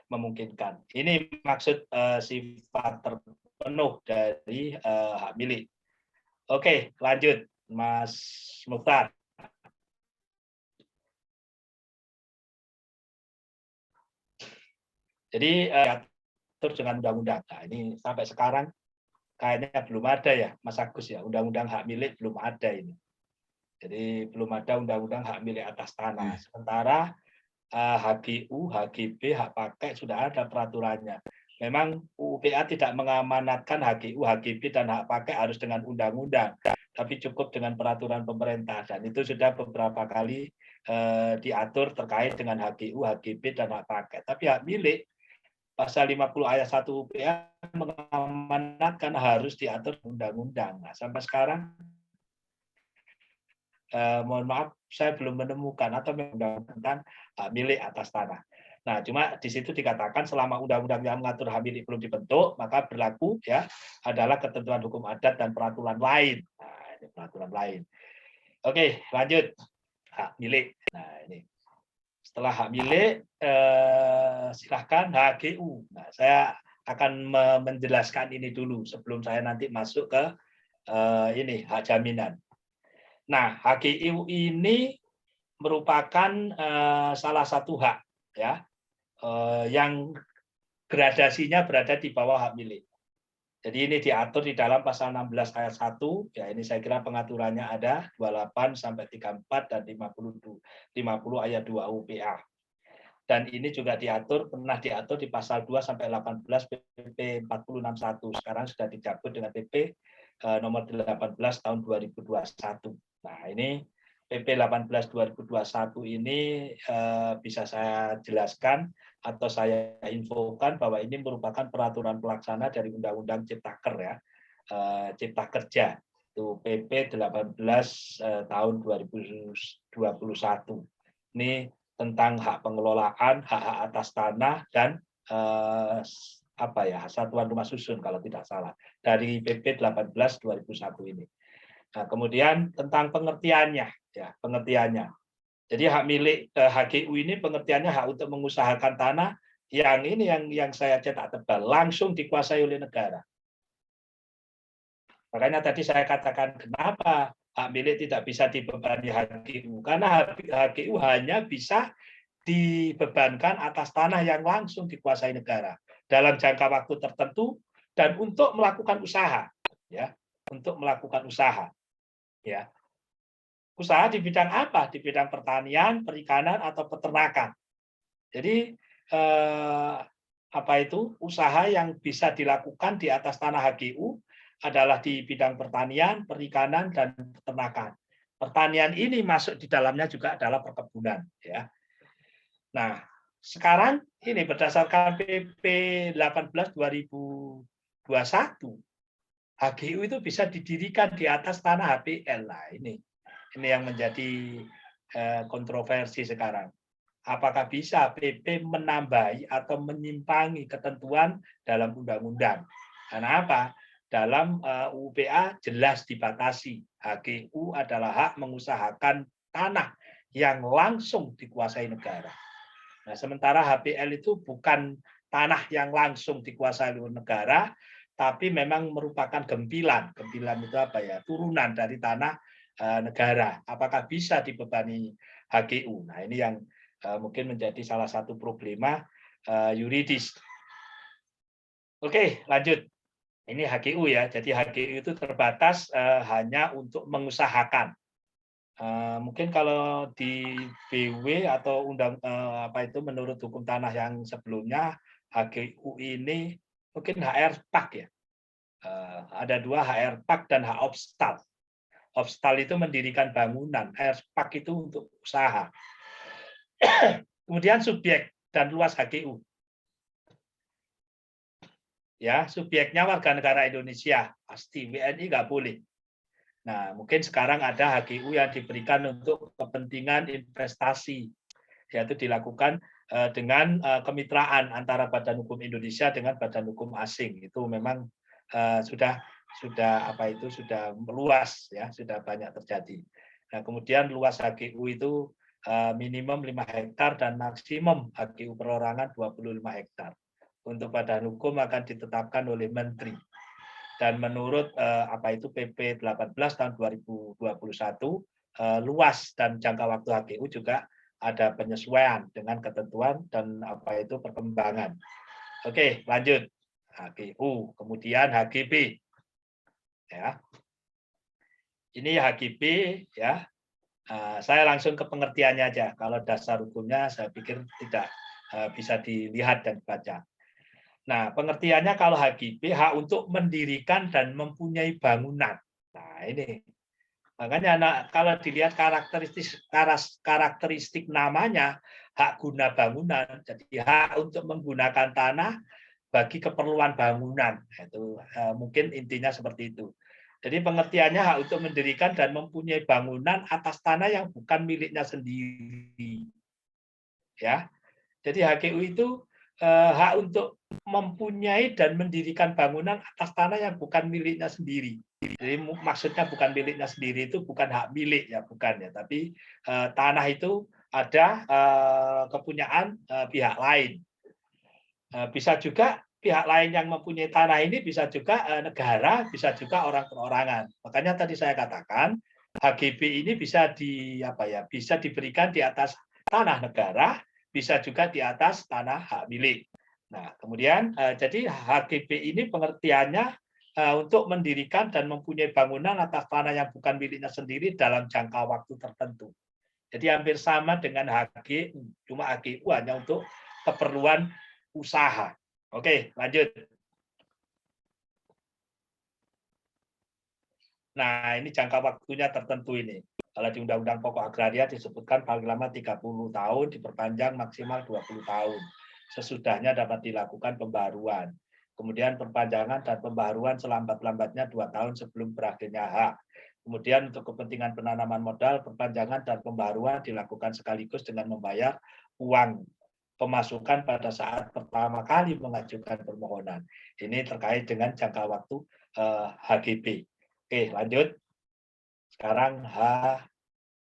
memungkinkan. Ini maksud sifat terpenuh dari hak milik. Oke, lanjut, Mas Mukhtar. Jadi diatur dengan undang-undang. Nah, ini sampai sekarang kayaknya belum ada ya, Mas Agus ya, undang-undang hak milik belum ada ini. Jadi belum ada undang-undang hak milik atas tanah. Sementara HGU, HGB, hak pakai sudah ada peraturannya. Memang UPA tidak mengamanatkan HGU, HGB, dan hak pakai harus dengan undang-undang, tapi cukup dengan peraturan pemerintah. Dan itu sudah beberapa kali diatur terkait dengan HGU, HGB, dan hak pakai. Tapi hak milik, pasal 50 ayat 1 UPA mengamanatkan harus diatur undang-undang. Nah, sampai sekarang mohon maaf, saya belum menemukan atau tentang hak milik atas tanah. Nah, cuma di situ dikatakan selama undang-undang yang mengatur hak milik belum dibentuk, maka berlaku ya adalah ketentuan hukum adat dan peraturan lain. Nah, ini peraturan lain. Oke, lanjut hak milik. Nah, ini setelah hak milik, silahkan HGU. Nah, saya akan menjelaskan ini dulu sebelum saya nanti masuk ke ini hak jaminan. Nah, HGU ini merupakan salah satu hak ya yang gradasinya berada di bawah hak milik. Jadi ini diatur di dalam pasal 16 ayat 1, ya ini saya kira pengaturannya ada 28 sampai 34 dan 50 ayat 2 UPA. Dan ini juga pernah diatur di pasal 2 sampai 18 PP 461. Sekarang sudah dicabut dengan PP nomor 18 tahun 2021. Nah, ini PP 18 2021 ini bisa saya jelaskan atau saya infokan bahwa ini merupakan peraturan pelaksana dari Undang-Undang Ciptaker ya, Cipta Kerja itu PP 18 tahun 2021. Ini tentang hak pengelolaan, hak-hak atas tanah dan satuan rumah susun kalau tidak salah dari PP 18 2001 ini. Nah, kemudian tentang pengertiannya, ya pengertiannya. Jadi hak milik HGU ini pengertiannya hak untuk mengusahakan tanah yang ini yang saya cetak tebal langsung dikuasai oleh negara. Makanya tadi saya katakan kenapa hak milik tidak bisa dibebani HGU, karena HGU hanya bisa dibebankan atas tanah yang langsung dikuasai negara dalam jangka waktu tertentu dan untuk melakukan usaha, ya, untuk melakukan usaha. Ya. Usaha di bidang apa? Di bidang pertanian, perikanan, atau peternakan. Jadi usaha yang bisa dilakukan di atas tanah HGU adalah di bidang pertanian, perikanan, dan peternakan. Pertanian ini masuk di dalamnya juga adalah perkebunan. Ya. Nah, sekarang ini berdasarkan PP 18 2021, HGU itu bisa didirikan di atas tanah HPL. Nah, ini yang menjadi kontroversi sekarang. Apakah bisa PP menambahi atau menyimpangi ketentuan dalam undang-undang? Karena apa? Dalam UPA jelas dibatasi. HGU adalah hak mengusahakan tanah yang langsung dikuasai negara. Nah, sementara HPL itu bukan tanah yang langsung dikuasai oleh negara, tapi memang merupakan gempilan. Gempilan itu apa ya? Turunan dari tanah negara. Apakah bisa dibebani HGU? Nah, ini yang mungkin menjadi salah satu problema yuridis. Oke, lanjut. Ini HGU ya. Jadi HGU itu terbatas hanya untuk mengusahakan. Mungkin kalau di BW atau menurut hukum tanah yang sebelumnya, HGU ini mungkin HR Pak ya. Ada dua, HR Pak dan H Obstal. Obstal itu mendirikan bangunan, HR Pak itu untuk usaha. Kemudian subjek dan luas HGU. Ya, subjeknya warga negara Indonesia, pasti WNI nggak boleh. Nah, mungkin sekarang ada HGU yang diberikan untuk kepentingan investasi, yaitu dilakukan dengan kemitraan antara Badan Hukum Indonesia dengan Badan Hukum asing. Itu memang sudah meluas ya, sudah banyak terjadi. Nah, kemudian luas HGU itu minimum 5 hektar dan maksimum HGU perorangan 25 hektar. Untuk badan hukum akan ditetapkan oleh Menteri. Dan menurut PP 18 tahun 2021 luas dan jangka waktu HGU juga ada penyesuaian dengan ketentuan dan perkembangan. Oke, lanjut. HGU, kemudian HGB. Ya. Ini HGB ya. Saya langsung ke pengertiannya aja. Kalau dasar hukumnya saya pikir tidak bisa dilihat dan dibaca. Nah, pengertiannya kalau HGB, hak untuk mendirikan dan mempunyai bangunan. Nah, ini. Makanya kalau dilihat karakteristik namanya, hak guna bangunan. Jadi hak untuk menggunakan tanah bagi keperluan bangunan. Itu mungkin intinya seperti itu. Jadi pengertiannya hak untuk mendirikan dan mempunyai bangunan atas tanah yang bukan miliknya sendiri. Ya. Jadi HGU itu hak untuk mempunyai dan mendirikan bangunan atas tanah yang bukan miliknya sendiri. Jadi maksudnya bukan miliknya sendiri itu bukan hak milik ya, bukan ya, tapi tanah itu ada kepunyaan pihak lain. Bisa juga pihak lain yang mempunyai tanah ini bisa juga negara, bisa juga orang perorangan. Makanya tadi saya katakan HGB ini bisa bisa diberikan di atas tanah negara, bisa juga di atas tanah hak milik. Nah, kemudian jadi HGB ini pengertiannya untuk mendirikan dan mempunyai bangunan atas tanah yang bukan miliknya sendiri dalam jangka waktu tertentu. Jadi hampir sama dengan HGU, cuma HGU hanya untuk keperluan usaha. Oke, lanjut. Nah, ini jangka waktunya tertentu ini. Kalau di Undang-Undang Pokok Agraria disebutkan paling lama 30 tahun, diperpanjang maksimal 20 tahun. Sesudahnya dapat dilakukan pembaruan. Kemudian perpanjangan dan pembaruan selambat-lambatnya 2 tahun sebelum berakhirnya hak. Kemudian untuk kepentingan penanaman modal, perpanjangan dan pembaruan dilakukan sekaligus dengan membayar uang pemasukan pada saat pertama kali mengajukan permohonan. Ini terkait dengan jangka waktu HGB. Oke, lanjut. Sekarang H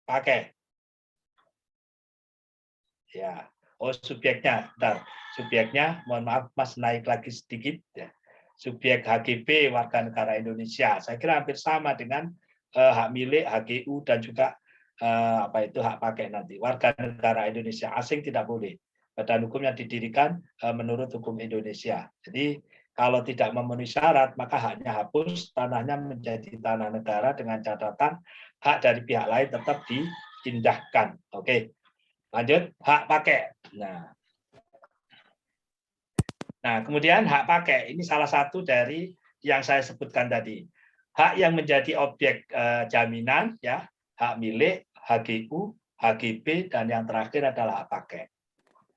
pakai. Ya. Oh, subjeknya. Bentar. Subjeknya, mohon maaf Mas naik lagi sedikit ya. Subjek HGB warga negara Indonesia. Saya kira hampir sama dengan hak milik, HGU dan juga hak pakai nanti. Warga negara Indonesia asing tidak boleh. Badan hukum yang didirikan menurut hukum Indonesia. Jadi kalau tidak memenuhi syarat, maka haknya hapus, tanahnya menjadi tanah negara dengan catatan hak dari pihak lain tetap diindahkan. Oke, lanjut hak pakai. Nah, kemudian hak pakai ini salah satu dari yang saya sebutkan tadi. Hak yang menjadi objek jaminan, ya, hak milik, HGU, HGB, dan yang terakhir adalah hak pakai.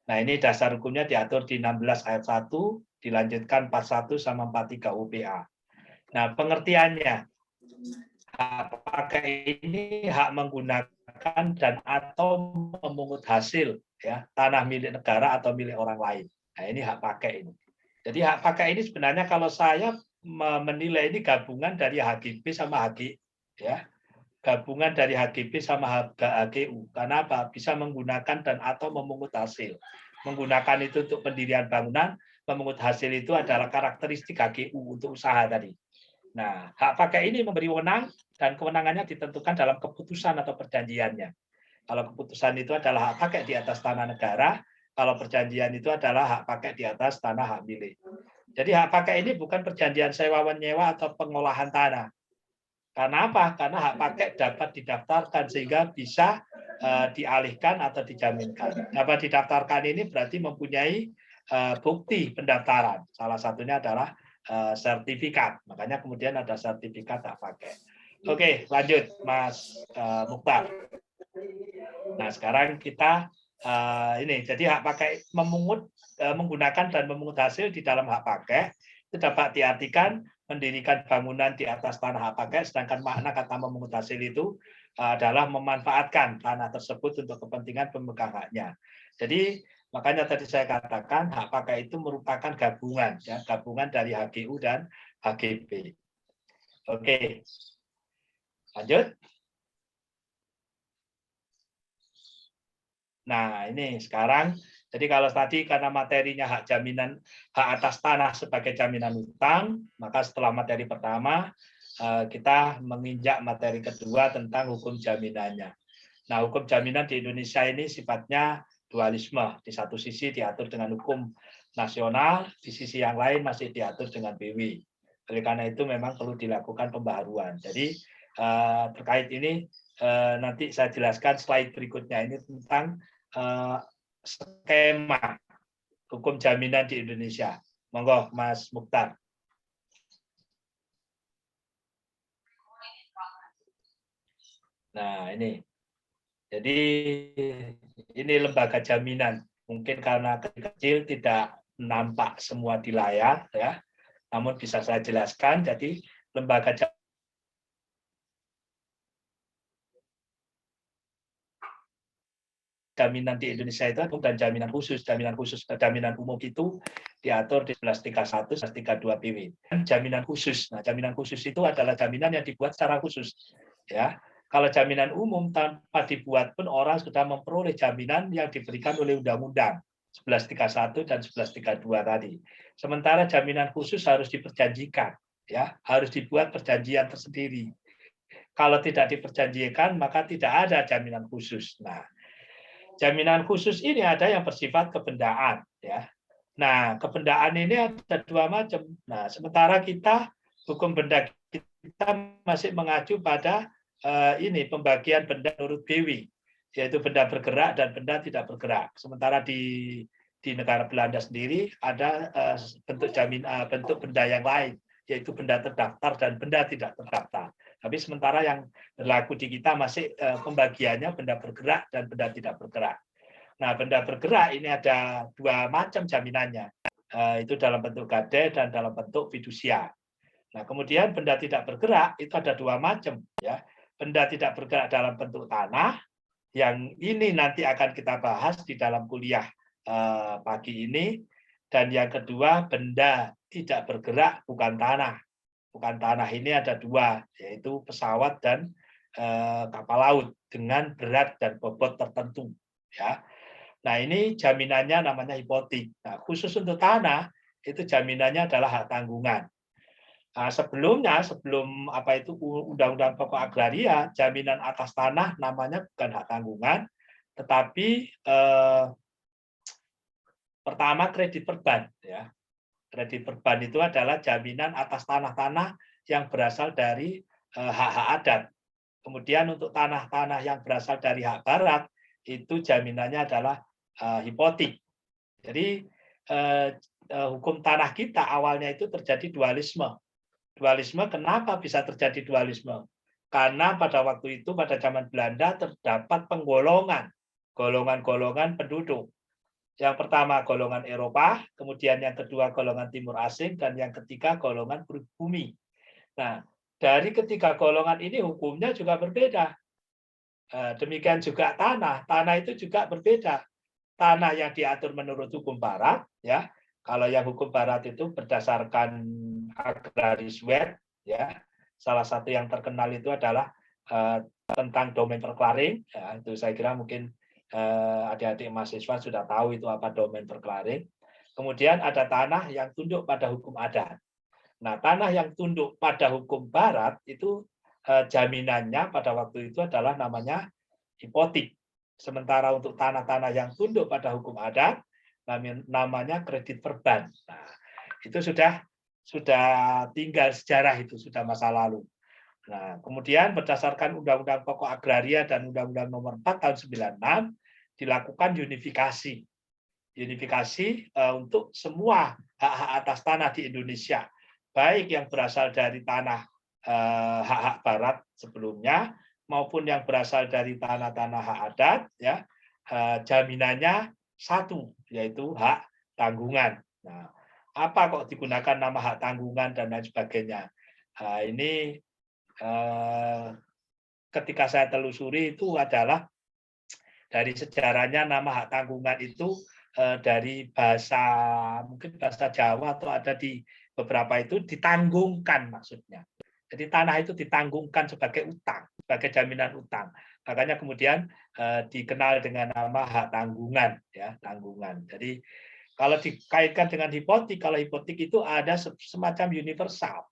Nah, ini dasar hukumnya diatur di 16 ayat 1, dilanjutkan 41 sama 43 UPA. Nah, pengertiannya, hak pakai ini hak menggunakan dan atau memungut hasil ya tanah milik negara atau milik orang lain. Nah, ini hak pakai ini. Jadi hak pakai ini sebenarnya kalau saya menilai ini gabungan dari HGB sama HG ya. Gabungan dari HGB sama HGU. Karena apa? Bisa menggunakan dan atau memungut hasil. Menggunakan itu untuk pendirian bangunan, memungut hasil itu adalah karakteristik HGU untuk usaha tadi. Nah, hak pakai ini memberi wewenang dan kewenangannya ditentukan dalam keputusan atau perjanjiannya. Kalau keputusan itu adalah hak pakai di atas tanah negara, kalau perjanjian itu adalah hak pakai di atas tanah hak milik. Jadi hak pakai ini bukan perjanjian sewa-menyewa atau pengolahan tanah. Karena apa? Karena hak pakai dapat didaftarkan sehingga bisa dialihkan atau dijaminkan. Dapat didaftarkan ini berarti mempunyai bukti pendaftaran. Salah satunya adalah sertifikat. Makanya kemudian ada sertifikat hak pakai. Oke, lanjut Mas Mukhtar. Nah, sekarang kita ini jadi hak pakai memungut, menggunakan dan memungut hasil di dalam hak pakai dapat diartikan mendirikan bangunan di atas tanah hak pakai, sedangkan makna kata memungut hasil itu adalah memanfaatkan tanah tersebut untuk kepentingan pemegang haknya. Jadi makanya tadi saya katakan hak pakai itu merupakan gabungan, ya, gabungan dari HGU dan HGB. Oke, lanjut. Nah, ini sekarang, jadi kalau tadi karena materinya hak jaminan, hak atas tanah sebagai jaminan hutang, maka setelah materi pertama, kita menginjak materi kedua tentang hukum jaminannya. Nah, hukum jaminan di Indonesia ini sifatnya dualisme. Di satu sisi diatur dengan hukum nasional, di sisi yang lain masih diatur dengan BW. Oleh karena itu memang perlu dilakukan pembaharuan. Jadi terkait ini nanti saya jelaskan slide berikutnya ini tentang skema hukum jaminan di Indonesia. Monggo Mas Mukhtar. Nah, ini. Jadi ini lembaga jaminan. Mungkin karena kecil tidak nampak semua di layar, ya. Namun bisa saya jelaskan. Jadi lembaga jaminan di Indonesia itu dan jaminan khusus, jaminan umum itu diatur di 1131, 1132 PW. Jaminan khusus. Nah, jaminan khusus itu adalah jaminan yang dibuat secara khusus, ya. Kalau jaminan umum tanpa dibuat pun orang sudah memperoleh jaminan yang diberikan oleh undang-undang 1131 dan 1132 tadi. Sementara jaminan khusus harus diperjanjikan, ya, harus dibuat perjanjian tersendiri. Kalau tidak diperjanjikan maka tidak ada jaminan khusus. Nah, jaminan khusus ini ada yang bersifat kebendaan, ya. Nah, kebendaan ini ada dua macam. Nah, sementara kita hukum benda kita masih mengacu pada ini pembagian benda menurut BW, yaitu benda bergerak dan benda tidak bergerak. Sementara di negara Belanda sendiri ada bentuk benda yang lain, yaitu benda terdaftar dan benda tidak terdaftar. Tapi sementara yang berlaku di kita masih pembagiannya benda bergerak dan benda tidak bergerak. Nah, benda bergerak ini ada dua macam jaminannya, itu dalam bentuk gade dan dalam bentuk fidusia. Nah, kemudian benda tidak bergerak itu ada dua macam, ya. Benda tidak bergerak dalam bentuk tanah, yang ini nanti akan kita bahas di dalam kuliah pagi ini. Dan yang kedua, benda tidak bergerak bukan tanah. Bukan tanah ini ada dua, yaitu pesawat dan kapal laut dengan berat dan bobot tertentu, ya. Nah, ini jaminannya namanya hipotek. Nah, khusus untuk tanah itu jaminannya adalah hak tanggungan. Nah, sebelum apa itu Undang-Undang Pokok Agraria, jaminan atas tanah namanya bukan hak tanggungan, tetapi pertama kredit perban, ya. Kredit perban itu adalah jaminan atas tanah-tanah yang berasal dari hak-hak adat. Kemudian untuk tanah-tanah yang berasal dari hak barat itu jaminannya adalah hipotek. Jadi hukum tanah kita awalnya itu terjadi dualisme. Dualisme, kenapa bisa terjadi dualisme? Karena pada waktu itu, pada zaman Belanda, terdapat penggolongan, golongan-golongan penduduk. Yang pertama golongan Eropa, kemudian yang kedua golongan Timur Asing, dan yang ketiga golongan pribumi. Nah, dari ketiga golongan ini hukumnya juga berbeda. Demikian juga tanah itu juga berbeda. Tanah yang diatur menurut hukum Barat, ya. Kalau yang hukum Barat itu berdasarkan agraris wet, ya. Salah satu yang terkenal itu adalah tentang domain perklaring, ya. Itu saya kira mungkin adik-adik mahasiswa sudah tahu itu apa domain perklaring. Kemudian ada tanah yang tunduk pada hukum adat. Nah, tanah yang tunduk pada hukum Barat itu jaminannya pada waktu itu adalah namanya hipotek. Sementara untuk tanah-tanah yang tunduk pada hukum adat namanya kredit perban. Nah, itu sudah tinggal sejarah, itu sudah masa lalu. Nah, kemudian berdasarkan Undang-Undang Pokok Agraria dan Undang-Undang Nomor 4 tahun 96 dilakukan unifikasi. Unifikasi untuk semua hak-hak atas tanah di Indonesia, baik yang berasal dari tanah hak-hak barat sebelumnya maupun yang berasal dari tanah-tanah hak adat, ya, jaminannya satu, yaitu hak tanggungan. Nah, apa kok digunakan nama hak tanggungan dan lain sebagainya. Nah, ini ketika saya telusuri itu adalah dari sejarahnya nama hak tanggungan itu dari bahasa mungkin bahasa Jawa atau ada di beberapa itu ditanggungkan maksudnya. Jadi tanah itu ditanggungkan sebagai utang, sebagai jaminan utang. Makanya kemudian dikenal dengan nama hak tanggungan, ya tanggungan. Jadi kalau dikaitkan dengan hipotek, kalau hipotek itu ada semacam universal,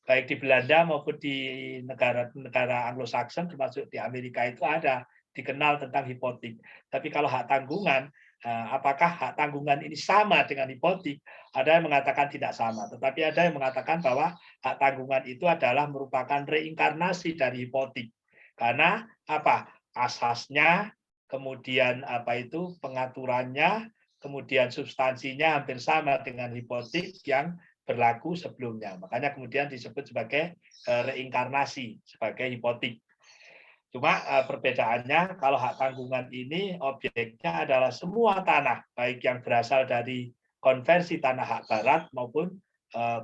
baik di Belanda maupun di negara-negara Anglo-Saxon, termasuk di Amerika itu ada dikenal tentang hipotek. Tapi kalau hak tanggungan, apakah hak tanggungan ini sama dengan hipotek? Ada yang mengatakan tidak sama, tetapi ada yang mengatakan bahwa hak tanggungan itu adalah merupakan reinkarnasi dari hipotek. Karena apa? Asasnya, kemudian apa itu pengaturannya, kemudian substansinya hampir sama dengan hipotek yang berlaku sebelumnya. Makanya kemudian disebut sebagai reinkarnasi, sebagai hipotek. Cuma perbedaannya kalau hak tanggungan ini objeknya adalah semua tanah, baik yang berasal dari konversi tanah hak barat maupun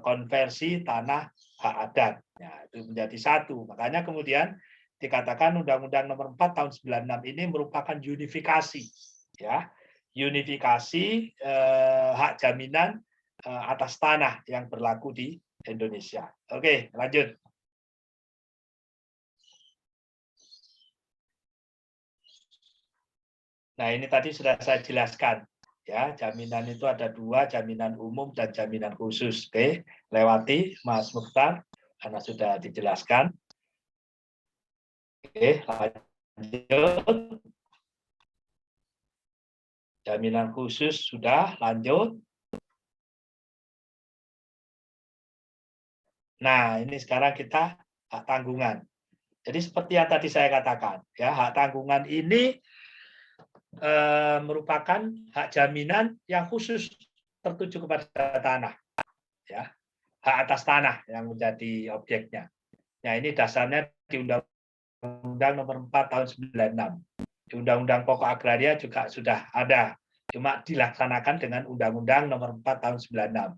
konversi tanah hak adat. Ya, itu menjadi satu. Makanya kemudian dikatakan Undang-Undang Nomor 4 Tahun 96 ini merupakan unifikasi, ya, unifikasi hak jaminan atas tanah yang berlaku di Indonesia. Oke, lanjut. Nah, ini tadi sudah saya jelaskan. Ya, jaminan itu ada dua, jaminan umum dan jaminan khusus. Oke, lewati Mas Mukhtar, karena sudah dijelaskan. Oke, lanjut. Jaminan khusus sudah, lanjut. Nah, ini sekarang kita hak tanggungan. Jadi seperti yang tadi saya katakan, ya, hak tanggungan ini merupakan hak jaminan yang khusus tertuju kepada tanah, ya, hak atas tanah yang menjadi objeknya. Nah, ini dasarnya di Undang-Undang Nomor 4 Tahun 96. Di Undang-Undang Pokok Agraria juga sudah ada, cuma dilaksanakan dengan Undang-Undang Nomor 4 Tahun 96.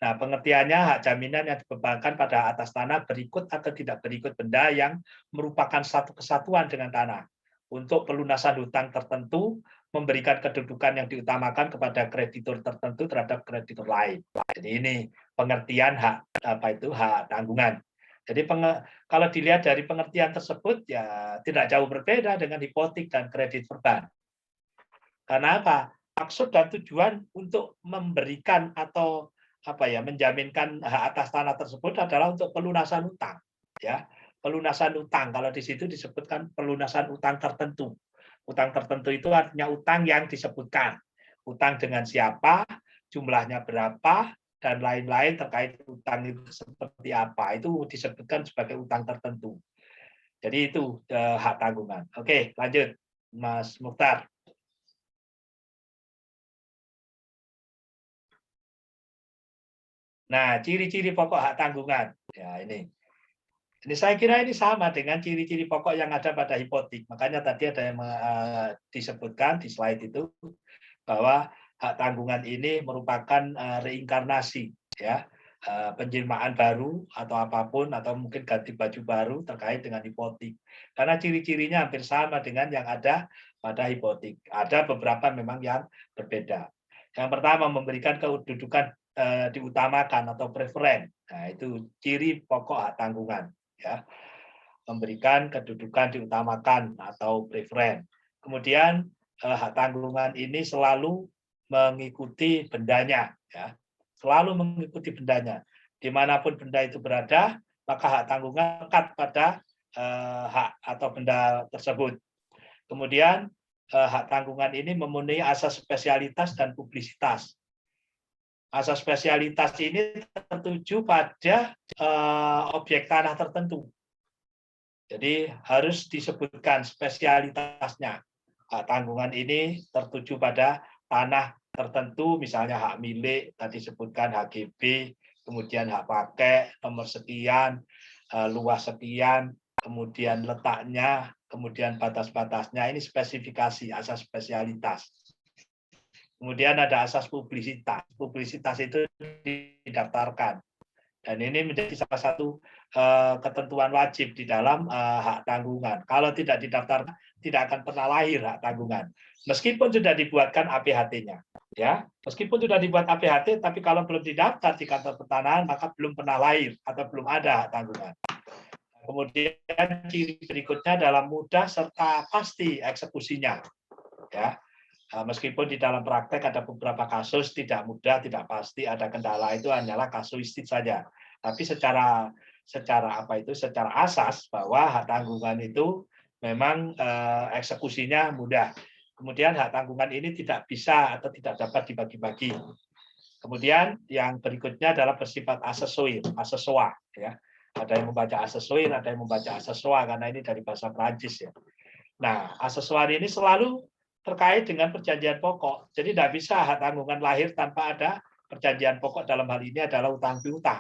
Nah, pengertiannya hak jaminan yang dibebankan pada atas tanah berikut atau tidak berikut benda yang merupakan satu kesatuan dengan tanah untuk pelunasan hutang tertentu, memberikan kedudukan yang diutamakan kepada kreditur tertentu terhadap kreditur lain. Jadi ini pengertian hak hak tanggungan. Jadi kalau dilihat dari pengertian tersebut ya tidak jauh berbeda dengan hipotek dan kredit perban. Karena apa? Maksud dan tujuan untuk memberikan atau menjaminkan hak atas tanah tersebut adalah untuk pelunasan utang, ya. Pelunasan utang, kalau di situ disebutkan pelunasan utang tertentu. Utang tertentu itu artinya utang yang disebutkan. Utang dengan siapa, jumlahnya berapa, dan lain-lain terkait utang itu seperti apa. Itu disebutkan sebagai utang tertentu. Jadi itu hak tanggungan. Oke, lanjut Mas Mukhtar. Nah, ciri-ciri pokok hak tanggungan. Ya, ini saya kira ini sama dengan ciri-ciri pokok yang ada pada hipotek. Makanya tadi ada yang disebutkan di slide itu bahwa hak tanggungan ini merupakan reinkarnasi, ya, penjelmaan baru atau apapun atau mungkin ganti baju baru terkait dengan hipotek. Karena ciri-cirinya hampir sama dengan yang ada pada hipotek. Ada beberapa memang yang berbeda. Yang pertama memberikan kedudukan diutamakan atau preferen. Nah, itu ciri pokok hak tanggungan. Ya, memberikan kedudukan diutamakan atau preferen. Kemudian hak tanggungan ini selalu mengikuti bendanya, ya, selalu mengikuti bendanya. Dimanapun benda itu berada, maka hak tanggungan lekat pada hak atau benda tersebut. Kemudian hak tanggungan ini memenuhi asas spesialitas dan publisitas. Asas spesialitas ini tertuju pada objek tanah tertentu. Jadi harus disebutkan spesialitasnya. Hak tanggungan ini tertuju pada tanah tertentu, misalnya hak milik, tadi disebutkan HGB, kemudian hak pakai, nomor sekian, luas sekian, kemudian letaknya, kemudian batas-batasnya, ini spesifikasi, asas spesialitas. Kemudian ada asas publisitas. Publisitas itu didaftarkan. Dan ini menjadi salah satu ketentuan wajib di dalam hak tanggungan. Kalau tidak didaftarkan, tidak akan pernah lahir hak tanggungan. Meskipun sudah dibuatkan APHT-nya. Ya, meskipun sudah dibuat APHT, tapi kalau belum didaftar di kantor pertanahan, maka belum pernah lahir atau belum ada hak tanggungan. Kemudian ciri berikutnya adalah mudah serta pasti eksekusinya. Ya, meskipun di dalam praktek ada beberapa kasus tidak mudah, tidak pasti, ada kendala, itu hanyalah kasuistik saja. Tapi secara secara asas bahwa hak tanggungan itu memang eksekusinya mudah. Kemudian hak tanggungan ini tidak bisa atau tidak dapat dibagi-bagi. Kemudian yang berikutnya adalah bersifat asesoir, asesoa, ya. Ada yang membaca asesoir, ada yang membaca asesoa karena ini dari bahasa Prancis, ya. Nah, asesoir ini selalu terkait dengan perjanjian pokok. Jadi tidak bisa hak tanggungan lahir tanpa ada perjanjian pokok, dalam hal ini adalah utang piutang.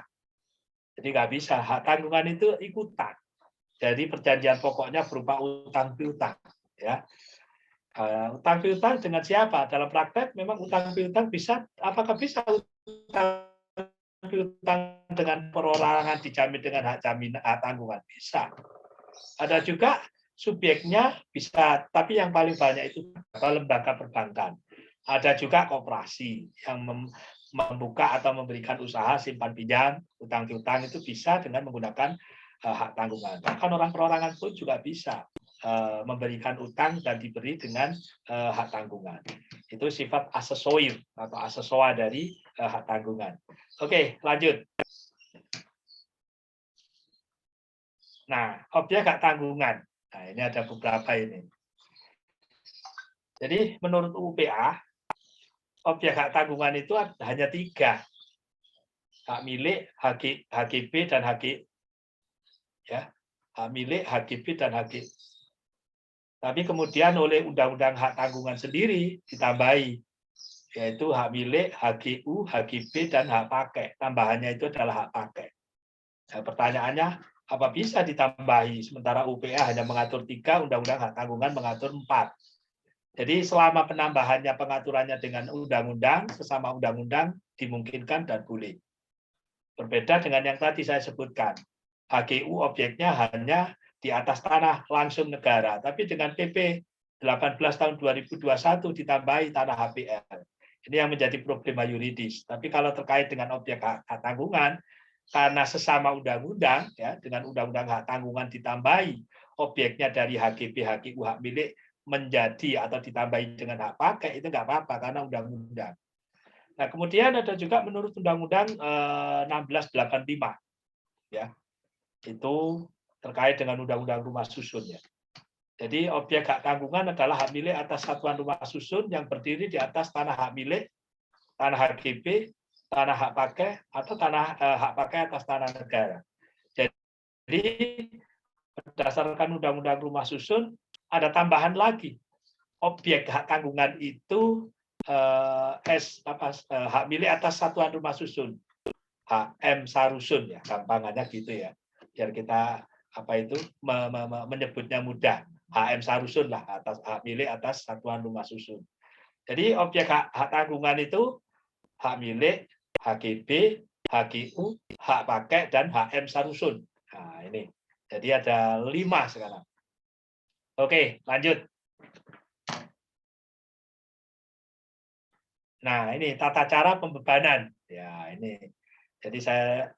Jadi nggak bisa, hak tanggungan itu ikutan. Jadi perjanjian pokoknya berupa utang piutang. Ya. Utang piutang dengan siapa? Dalam praktek memang utang piutang bisa, apakah bisa utang piutang dengan perorangan dijamin dengan hak tanggungan? Bisa. Ada juga subjeknya bisa, tapi yang paling banyak itu lembaga perbankan. Ada juga koperasi yang membuka atau memberikan usaha simpan pinjam, utang piutang itu bisa dengan menggunakan hak tanggungan. Bahkan orang perorangan pun juga bisa memberikan utang dan diberi dengan hak tanggungan. Itu sifat asesoir atau asesoa dari hak tanggungan. Oke, lanjut. Nah, objek hak tanggungan. Nah, ini ada beberapa ini. Jadi menurut UPA, objek hak tanggungan itu hanya 3. Hak milik, HGB, dan HG. Ya, hak milik, HGB, dan HG. Tapi kemudian oleh Undang-Undang Hak Tanggungan sendiri ditambahi, yaitu hak milik, HGU, HGB, dan hak pakai. Tambahannya itu adalah hak pakai. Nah, pertanyaannya, apa bisa ditambahi? Sementara UPA hanya mengatur 3, Undang-Undang Hak Tanggungan mengatur 4. Jadi selama penambahannya pengaturannya dengan undang-undang, sesama undang-undang dimungkinkan dan boleh. Berbeda dengan yang tadi saya sebutkan. HGU objeknya hanya di atas tanah langsung negara, tapi dengan PP 18 tahun 2021 ditambahi tanah HPL. Ini yang menjadi problema yuridis. Tapi kalau terkait dengan objek hak tanggungan, karena sesama undang-undang, ya, dengan undang-undang hak tanggungan ditambahi objeknya dari HGB, HGU, hak milik menjadi atau ditambahi dengan hak pakai, itu nggak apa-apa karena undang-undang. Nah, kemudian ada juga menurut Undang-Undang 1685, ya, itu terkait dengan Undang-Undang Rumah Susun, ya. Jadi objek hak tanggungan adalah hak milik atas satuan rumah susun yang berdiri di atas tanah hak milik, tanah HGB, tanah hak pakai, atau tanah hak pakai atas tanah negara. Jadi berdasarkan Undang-Undang Rumah Susun ada tambahan lagi. Objek hak tanggungan itu hak milik atas satuan rumah susun, HM Sarusun, ya, gampangannya gitu, ya, biar kita menyebutnya mudah. HM Sarusun lah, atas hak milik atas satuan rumah susun. Jadi objek hak tanggungan itu hak milik, HGB, HGU, hak pakai, dan HM Sarusun. Nah, ini. Jadi ada 5 sekarang. Oke, lanjut. Nah, ini tata cara pembebanan. Ya, ini. Jadi saya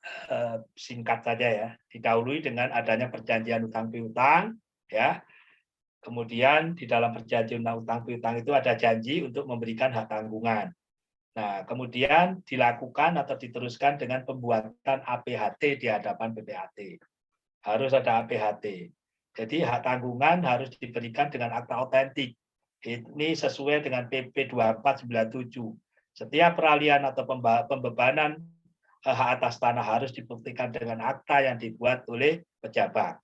singkat saja, ya. Didahului dengan adanya perjanjian utang piutang, ya. Kemudian di dalam perjanjian utang piutang itu ada janji untuk memberikan hak tanggungan. Nah, kemudian dilakukan atau diteruskan dengan pembuatan APHT di hadapan PPAT. Harus ada APHT. Jadi hak tanggungan harus diberikan dengan akta otentik. Ini sesuai dengan PP 2497. Setiap peralihan atau pembebanan hak atas tanah harus dibuktikan dengan akta yang dibuat oleh pejabat.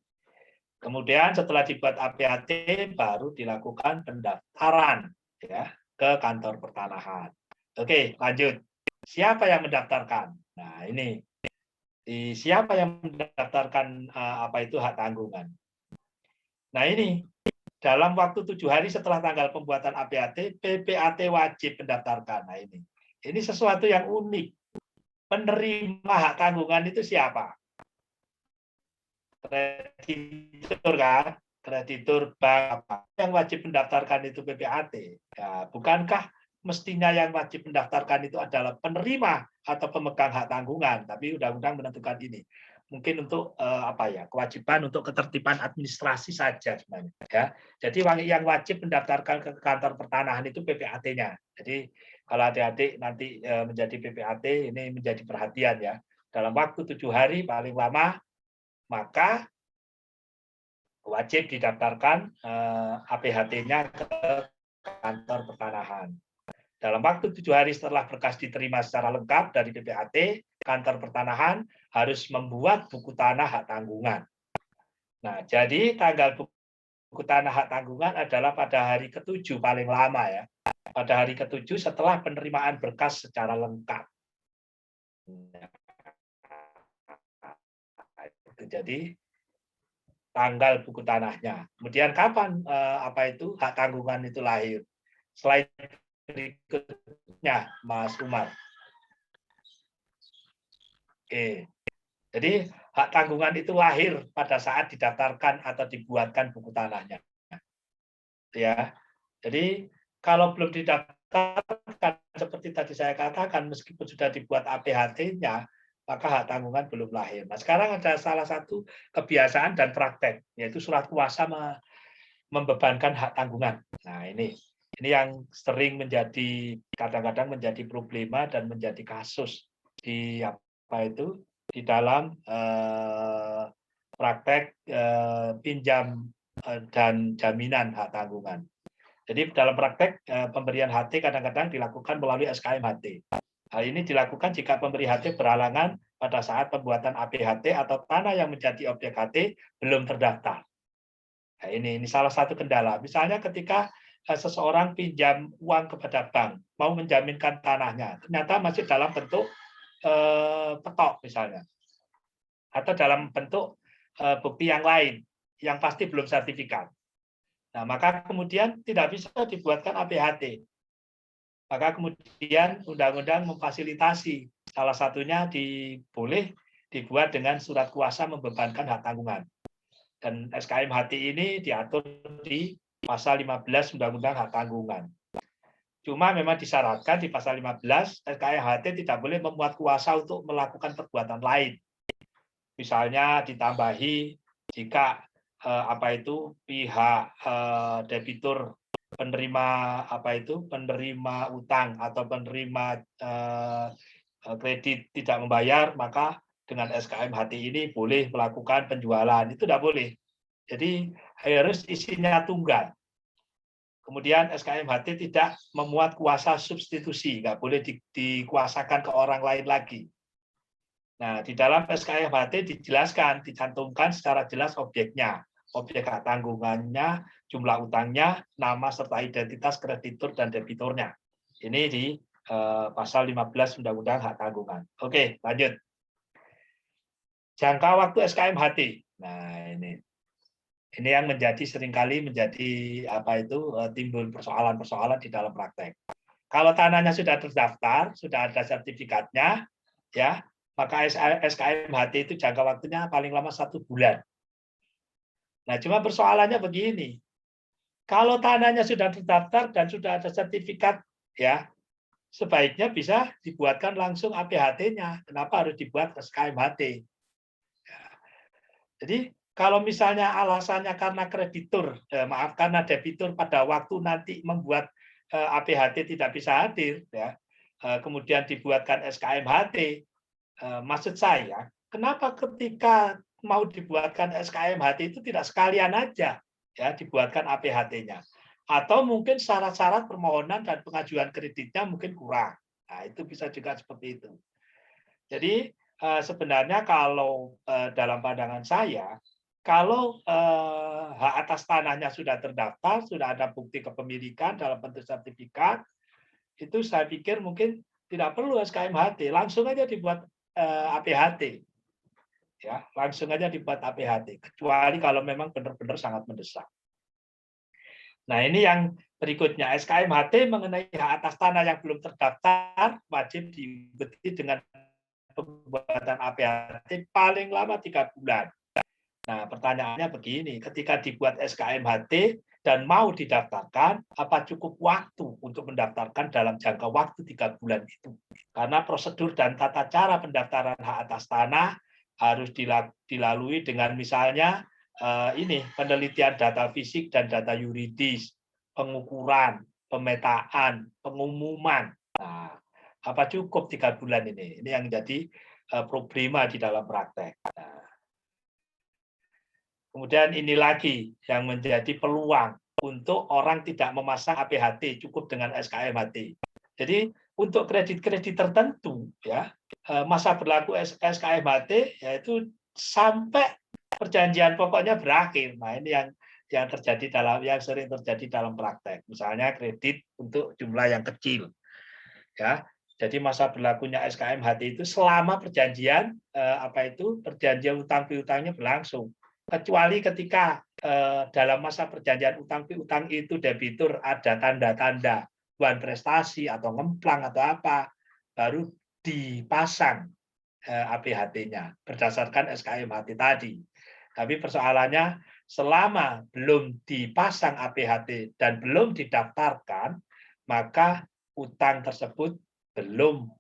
Kemudian setelah dibuat APHT baru dilakukan pendaftaran, ya, ke kantor pertanahan. Oke, lanjut. Siapa yang mendaftarkan? Nah, ini. Siapa yang mendaftarkan hak tanggungan? Nah, ini dalam waktu 7 hari setelah tanggal pembuatan APHT, PPAT wajib mendaftarkan. Nah ini sesuatu yang unik. Penerima hak tanggungan itu siapa? Kreditur kan? Kreditur bank yang wajib mendaftarkan itu PPAT. Ya, bukankah mestinya yang wajib mendaftarkan itu adalah penerima atau pemegang hak tanggungan? Tapi undang-undang menentukan ini. Mungkin untuk kewajiban untuk ketertiban administrasi saja sebenarnya. Ya. Jadi yang wajib mendaftarkan ke kantor pertanahan itu PPAT-nya. Jadi kalau adik-adik nanti menjadi PPAT, ini menjadi perhatian ya. Dalam waktu 7 hari paling lama, maka wajib didaftarkan APHT-nya ke kantor pertanahan. Dalam waktu 7 hari setelah berkas diterima secara lengkap dari PPAT, kantor pertanahan harus membuat buku tanah hak tanggungan. Nah, jadi tanggal buku tanah hak tanggungan adalah pada hari ke-7 paling lama ya. Pada hari ke-7 setelah penerimaan berkas secara lengkap. Jadi tanggal buku tanahnya. Kemudian kapan hak tanggungan itu lahir? Slide berikutnya, Mas Umar. Oke. Jadi hak tanggungan itu lahir pada saat didaftarkan atau dibuatkan buku tanahnya. Ya. Jadi kalau belum didaftarkan seperti tadi saya katakan, meskipun sudah dibuat APHT-nya, maka hak tanggungan belum lahir. Nah, sekarang ada salah satu kebiasaan dan praktek, yaitu surat kuasa membebankan hak tanggungan. Nah, ini yang sering menjadi kadang-kadang menjadi problema dan menjadi kasus di di dalam praktek pinjam dan jaminan hak tanggungan. Jadi dalam praktek pemberian HT kadang-kadang dilakukan melalui SKM-HT. Hal ini dilakukan jika pemberi HT berhalangan pada saat pembuatan APHT atau tanah yang menjadi objek HT belum terdaftar. Nah, ini salah satu kendala. Misalnya ketika seseorang pinjam uang kepada bank, mau menjaminkan tanahnya, ternyata masih dalam bentuk petok misalnya, atau dalam bentuk bukti yang lain, yang pasti belum sertifikat. Nah, maka kemudian tidak bisa dibuatkan APHT. Maka kemudian undang-undang memfasilitasi, salah satunya boleh dibuat dengan surat kuasa membebankan hak tanggungan. Dan SKM-HT ini diatur di pasal 15 Undang-Undang Hak Tanggungan. Cuma memang disyaratkan di pasal 15, SKM-HT tidak boleh memuat kuasa untuk melakukan perbuatan lain. Misalnya ditambahi jika pihak debitur penerima penerima utang atau penerima kredit tidak membayar, maka dengan SKM-HT ini boleh melakukan penjualan. Itu tidak boleh. Jadi harus isinya tunggal. Kemudian SKM-HT tidak memuat kuasa substitusi, nggak boleh dikuasakan ke orang lain lagi. Nah, di dalam SKM-HT dijelaskan, dicantumkan secara jelas objeknya, objek hak tanggungannya, jumlah utangnya, nama serta identitas kreditur dan debiturnya. Ini di pasal 15 Undang-Undang Hak Tanggungan. Oke, lanjut. Jangka waktu SKM-HT. Nah, ini yang seringkali menjadi timbul persoalan-persoalan di dalam praktek. Kalau tanahnya sudah terdaftar, sudah ada sertifikatnya, ya, maka SKM-HT itu jangka waktunya paling lama 1 bulan. Nah, cuma persoalannya begini. Kalau tanahnya sudah terdaftar dan sudah ada sertifikat, ya, sebaiknya bisa dibuatkan langsung APHT-nya. Kenapa harus dibuat SKM-HT? Ya. Jadi, kalau misalnya alasannya karena kreditur, karena debitur pada waktu nanti membuat APHT tidak bisa hadir, ya, kemudian dibuatkan SKM-HT, maksud saya, kenapa ketika mau dibuatkan SKM-HT itu tidak sekalian aja ya dibuatkan APHT-nya? Atau mungkin syarat-syarat permohonan dan pengajuan kreditnya mungkin kurang. Nah, itu bisa juga seperti itu. Jadi sebenarnya kalau dalam pandangan saya, kalau hak atas tanahnya sudah terdaftar, sudah ada bukti kepemilikan dalam bentuk sertifikat, itu saya pikir mungkin tidak perlu SKM-HT, langsung aja dibuat APHT, ya langsung aja dibuat APHT, kecuali kalau memang benar-benar sangat mendesak. Nah, ini yang berikutnya, SKMHT mengenai hak atas tanah yang belum terdaftar wajib diikuti dengan pembuatan APHT paling lama 3 bulan. Nah, pertanyaannya begini, ketika dibuat SKMHT dan mau didaftarkan, apa cukup waktu untuk mendaftarkan dalam jangka waktu 3 bulan itu? Karena prosedur dan tata cara pendaftaran hak atas tanah harus dilalui dengan misalnya ini penelitian data fisik dan data yuridis, pengukuran, pemetaan, pengumuman. Nah, apa cukup 3 bulan ini? Ini yang jadi problema di dalam praktek. Nah, kemudian ini lagi yang menjadi peluang untuk orang tidak memasang APHT, cukup dengan SKMHT. Jadi untuk kredit-kredit tertentu, ya masa berlaku SKMHT yaitu sampai perjanjian pokoknya berakhir. Nah, ini yang terjadi yang sering terjadi dalam praktek. Misalnya kredit untuk jumlah yang kecil, ya. Jadi masa berlakunya SKMHT itu selama perjanjian perjanjian utang piutangnya berlangsung. Kecuali ketika dalam masa perjanjian utang piutang itu debitur ada tanda-tanda buan prestasi atau ngemplang atau apa, baru dipasang APHT-nya berdasarkan SKMHT tadi. Tapi persoalannya selama belum dipasang APHT dan belum didaftarkan, maka utang tersebut belum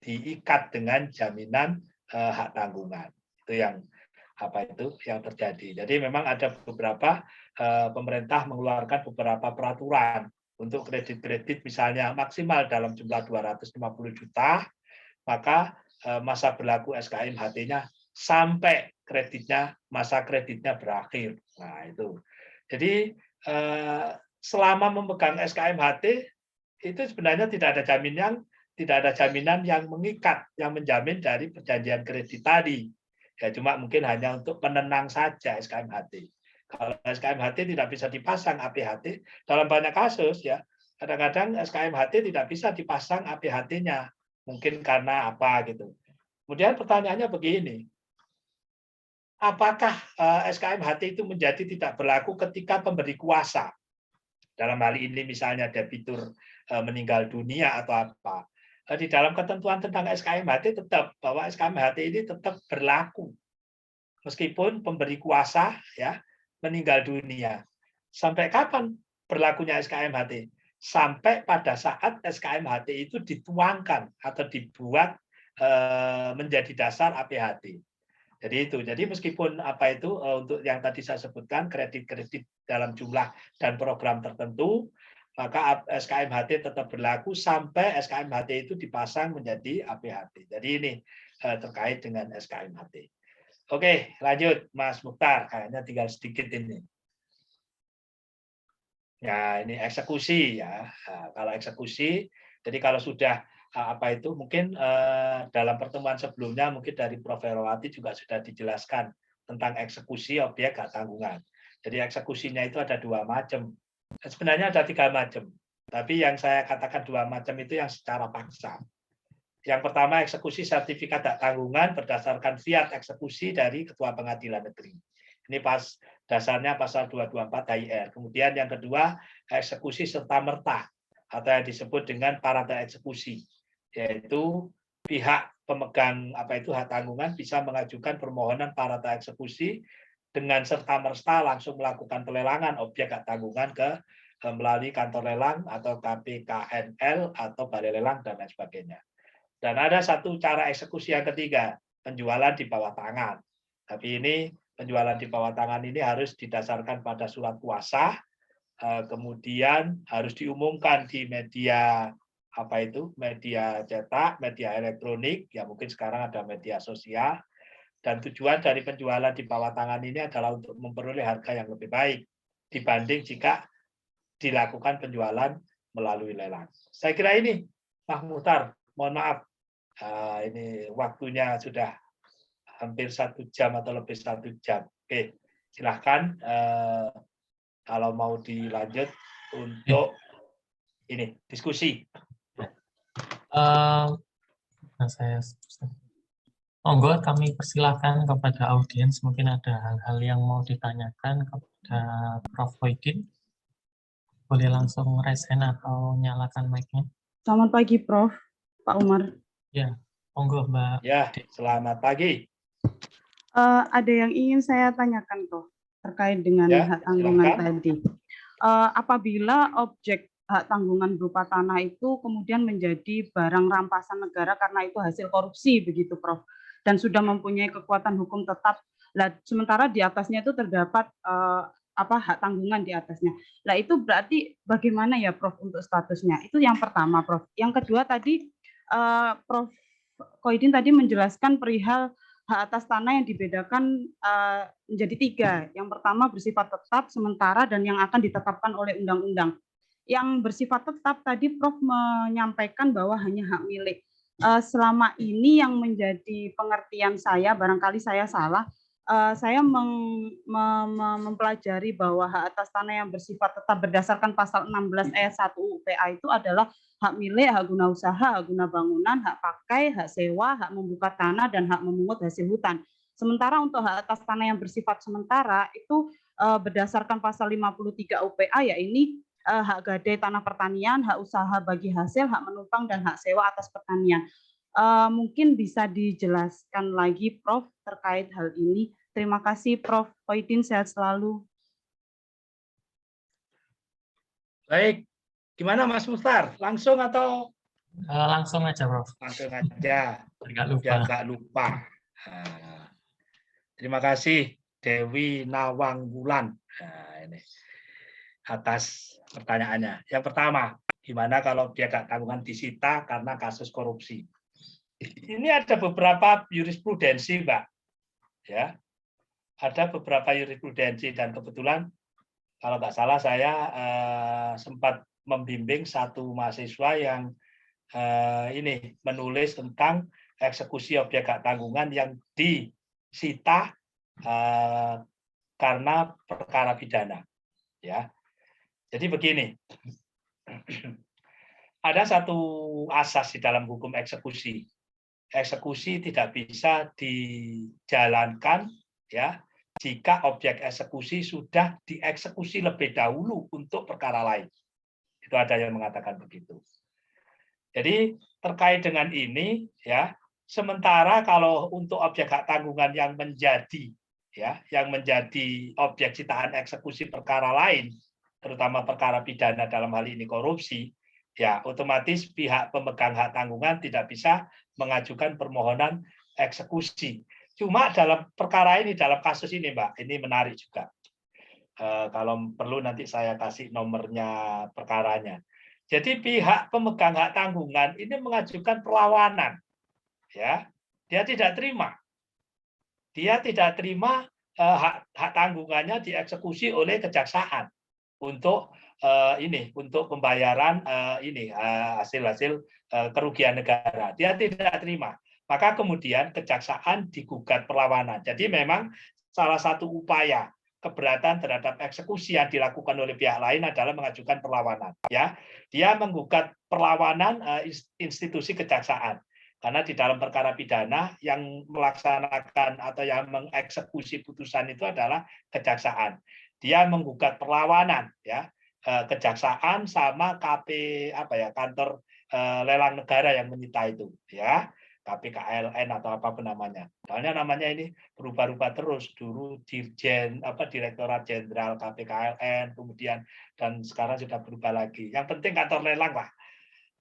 diikat dengan jaminan hak tanggungan. Itu yang yang terjadi. Jadi memang ada beberapa pemerintah mengeluarkan beberapa peraturan untuk kredit-kredit misalnya maksimal dalam jumlah 250 juta, maka masa berlaku SKMHT-nya sampai masa kreditnya berakhir. Nah, itu. Jadi selama memegang SKMHT itu sebenarnya tidak ada jaminan yang mengikat, yang menjamin dari perjanjian kredit tadi. Ya cuma mungkin hanya untuk penenang saja SKMHT. Kalau SKMHT tidak bisa dipasang APHT, dalam banyak kasus ya, kadang-kadang SKMHT tidak bisa dipasang APHT-nya. Mungkin karena apa gitu. Kemudian pertanyaannya begini, apakah SKMHT itu menjadi tidak berlaku ketika pemberi kuasa? Dalam hal ini misalnya debitur meninggal dunia atau apa. Di dalam ketentuan tentang SKMHT tetap bahwa SKMHT ini tetap berlaku. Meskipun pemberi kuasa ya meninggal dunia. Sampai kapan berlakunya SKMHT? Sampai pada saat SKMHT itu dituangkan atau dibuat menjadi dasar APHT. Jadi itu. Jadi meskipun untuk yang tadi saya sebutkan kredit-kredit dalam jumlah dan program tertentu, maka SKMHT tetap berlaku sampai SKMHT itu dipasang menjadi APHT. Jadi ini terkait dengan SKMHT. Oke, lanjut Mas Mukhtar. Kayaknya tinggal sedikit ini. Ya, ini eksekusi ya. Nah, kalau eksekusi, jadi kalau sudah mungkin dalam pertemuan sebelumnya mungkin dari Prof. Herawati juga sudah dijelaskan tentang eksekusi objek hak tanggungan. Jadi eksekusinya itu ada 2 macam. Sebenarnya ada 3 macam. Tapi yang saya katakan 2 macam itu yang secara paksa. Yang pertama eksekusi sertifikat hak tanggungan berdasarkan fiat eksekusi dari Ketua Pengadilan Negeri. Ini dasarnya pasal 224 HIR. Kemudian yang kedua, eksekusi serta-merta atau yang disebut dengan parada eksekusi, yaitu pihak pemegang hak tanggungan bisa mengajukan permohonan parada eksekusi dengan serta-merta langsung melakukan pelelangan objek hak tanggungan melalui kantor lelang atau KPKNL atau balai lelang dan lain sebagainya. Dan ada satu cara eksekusi yang ketiga, penjualan di bawah tangan. Tapi ini penjualan di bawah tangan ini harus didasarkan pada surat kuasa, kemudian harus diumumkan di media media cetak, media elektronik, ya mungkin sekarang ada media sosial, dan tujuan dari penjualan di bawah tangan ini adalah untuk memperoleh harga yang lebih baik dibanding jika dilakukan penjualan melalui lelang. Saya kira ini, Pak Mukhtar, mohon maaf, ini waktunya sudah hampir 1 jam atau lebih 1 jam. Oke, silahkan kalau mau dilanjut untuk ini diskusi. Monggo kami persilahkan kepada audiens, mungkin ada hal-hal yang mau ditanyakan kepada Prof. Hoidin. boleh langsung raise hand atau nyalakan mic-nya. Selamat pagi, Prof. Pak Umar. Ya, monggo Mbak. Ya, selamat pagi. Ada yang ingin saya tanyakan, Prof, terkait dengan Ya, hak tanggungan silakan. tadi. Apabila objek hak tanggungan berupa tanah itu kemudian menjadi barang rampasan negara karena itu hasil korupsi, begitu, Prof, dan sudah mempunyai kekuatan hukum tetap, sementara di atasnya itu terdapat hak tanggungan di atasnya. Nah, itu berarti bagaimana ya, Prof, untuk statusnya? Itu yang pertama, Prof. Yang kedua tadi Prof. Khoidin tadi menjelaskan perihal hak atas tanah yang dibedakan menjadi 3. Yang pertama bersifat tetap, sementara, dan yang akan ditetapkan oleh undang-undang. Yang bersifat tetap tadi Prof menyampaikan bahwa hanya hak milik. Selama ini yang menjadi pengertian saya, barangkali saya salah, saya mempelajari bahwa hak atas tanah yang bersifat tetap berdasarkan pasal 16 ayat 1 UPA itu adalah hak milik, hak guna usaha, hak guna bangunan, hak pakai, hak sewa, hak membuka tanah, dan hak memungut hasil hutan. Sementara untuk hak atas tanah yang bersifat sementara itu berdasarkan pasal 53 UPA, ya ini hak gadai tanah pertanian, hak usaha bagi hasil, hak menumpang, dan hak sewa atas pertanian. Mungkin bisa dijelaskan lagi, Prof, terkait hal ini. Terima kasih, Prof. Khoidin, sehat selalu. Baik, gimana Mas Mustar? Langsung atau? Langsung aja, Prof. Langsung aja, Nggak lupa. biar nggak lupa. Nah, terima kasih Dewi Nawangwulan. Nah, ini atas pertanyaannya. Yang pertama, gimana kalau objek hak tanggungan disita karena kasus korupsi? Ini ada beberapa jurisprudensi, Mbak. Ya, ada beberapa jurisprudensi, dan kebetulan kalau nggak salah saya sempat membimbing satu mahasiswa yang ini menulis tentang eksekusi objek hak tanggungan yang disita karena perkara pidana. Ya, jadi begini. Ada satu asas di dalam hukum eksekusi. Eksekusi tidak bisa dijalankan ya jika objek eksekusi sudah dieksekusi lebih dahulu untuk perkara lain. Itu ada yang mengatakan begitu. Jadi terkait dengan ini ya, sementara kalau untuk objek hak tanggungan yang menjadi objek sitaan eksekusi perkara lain, terutama perkara pidana dalam hal ini korupsi, ya otomatis pihak pemegang hak tanggungan tidak bisa mengajukan permohonan eksekusi. Cuma dalam perkara ini, dalam kasus ini, Mbak, ini menarik juga. Kalau perlu nanti saya kasih nomornya perkaranya. Jadi pihak pemegang hak tanggungan ini mengajukan perlawanan, ya, dia tidak terima. Dia tidak terima hak tanggungannya dieksekusi oleh kejaksaan untuk untuk pembayaran hasil-hasil kerugian negara. Dia tidak terima. Maka kemudian kejaksaan digugat perlawanan. Jadi memang salah satu upaya keberatan terhadap eksekusi yang dilakukan oleh pihak lain adalah mengajukan perlawanan. Ya, dia menggugat perlawanan institusi kejaksaan. Karena di dalam perkara pidana yang melaksanakan atau yang mengeksekusi putusan itu adalah kejaksaan. Dia menggugat perlawanan, ya, kejaksaan sama kantor lelang negara yang menyita itu, ya. KPKLN atau apapun namanya. Soalnya namanya ini berubah-ubah terus. Dulu Direktorat Jenderal KPKLN, kemudian dan sekarang sudah berubah lagi. Yang penting kantor lelang lah.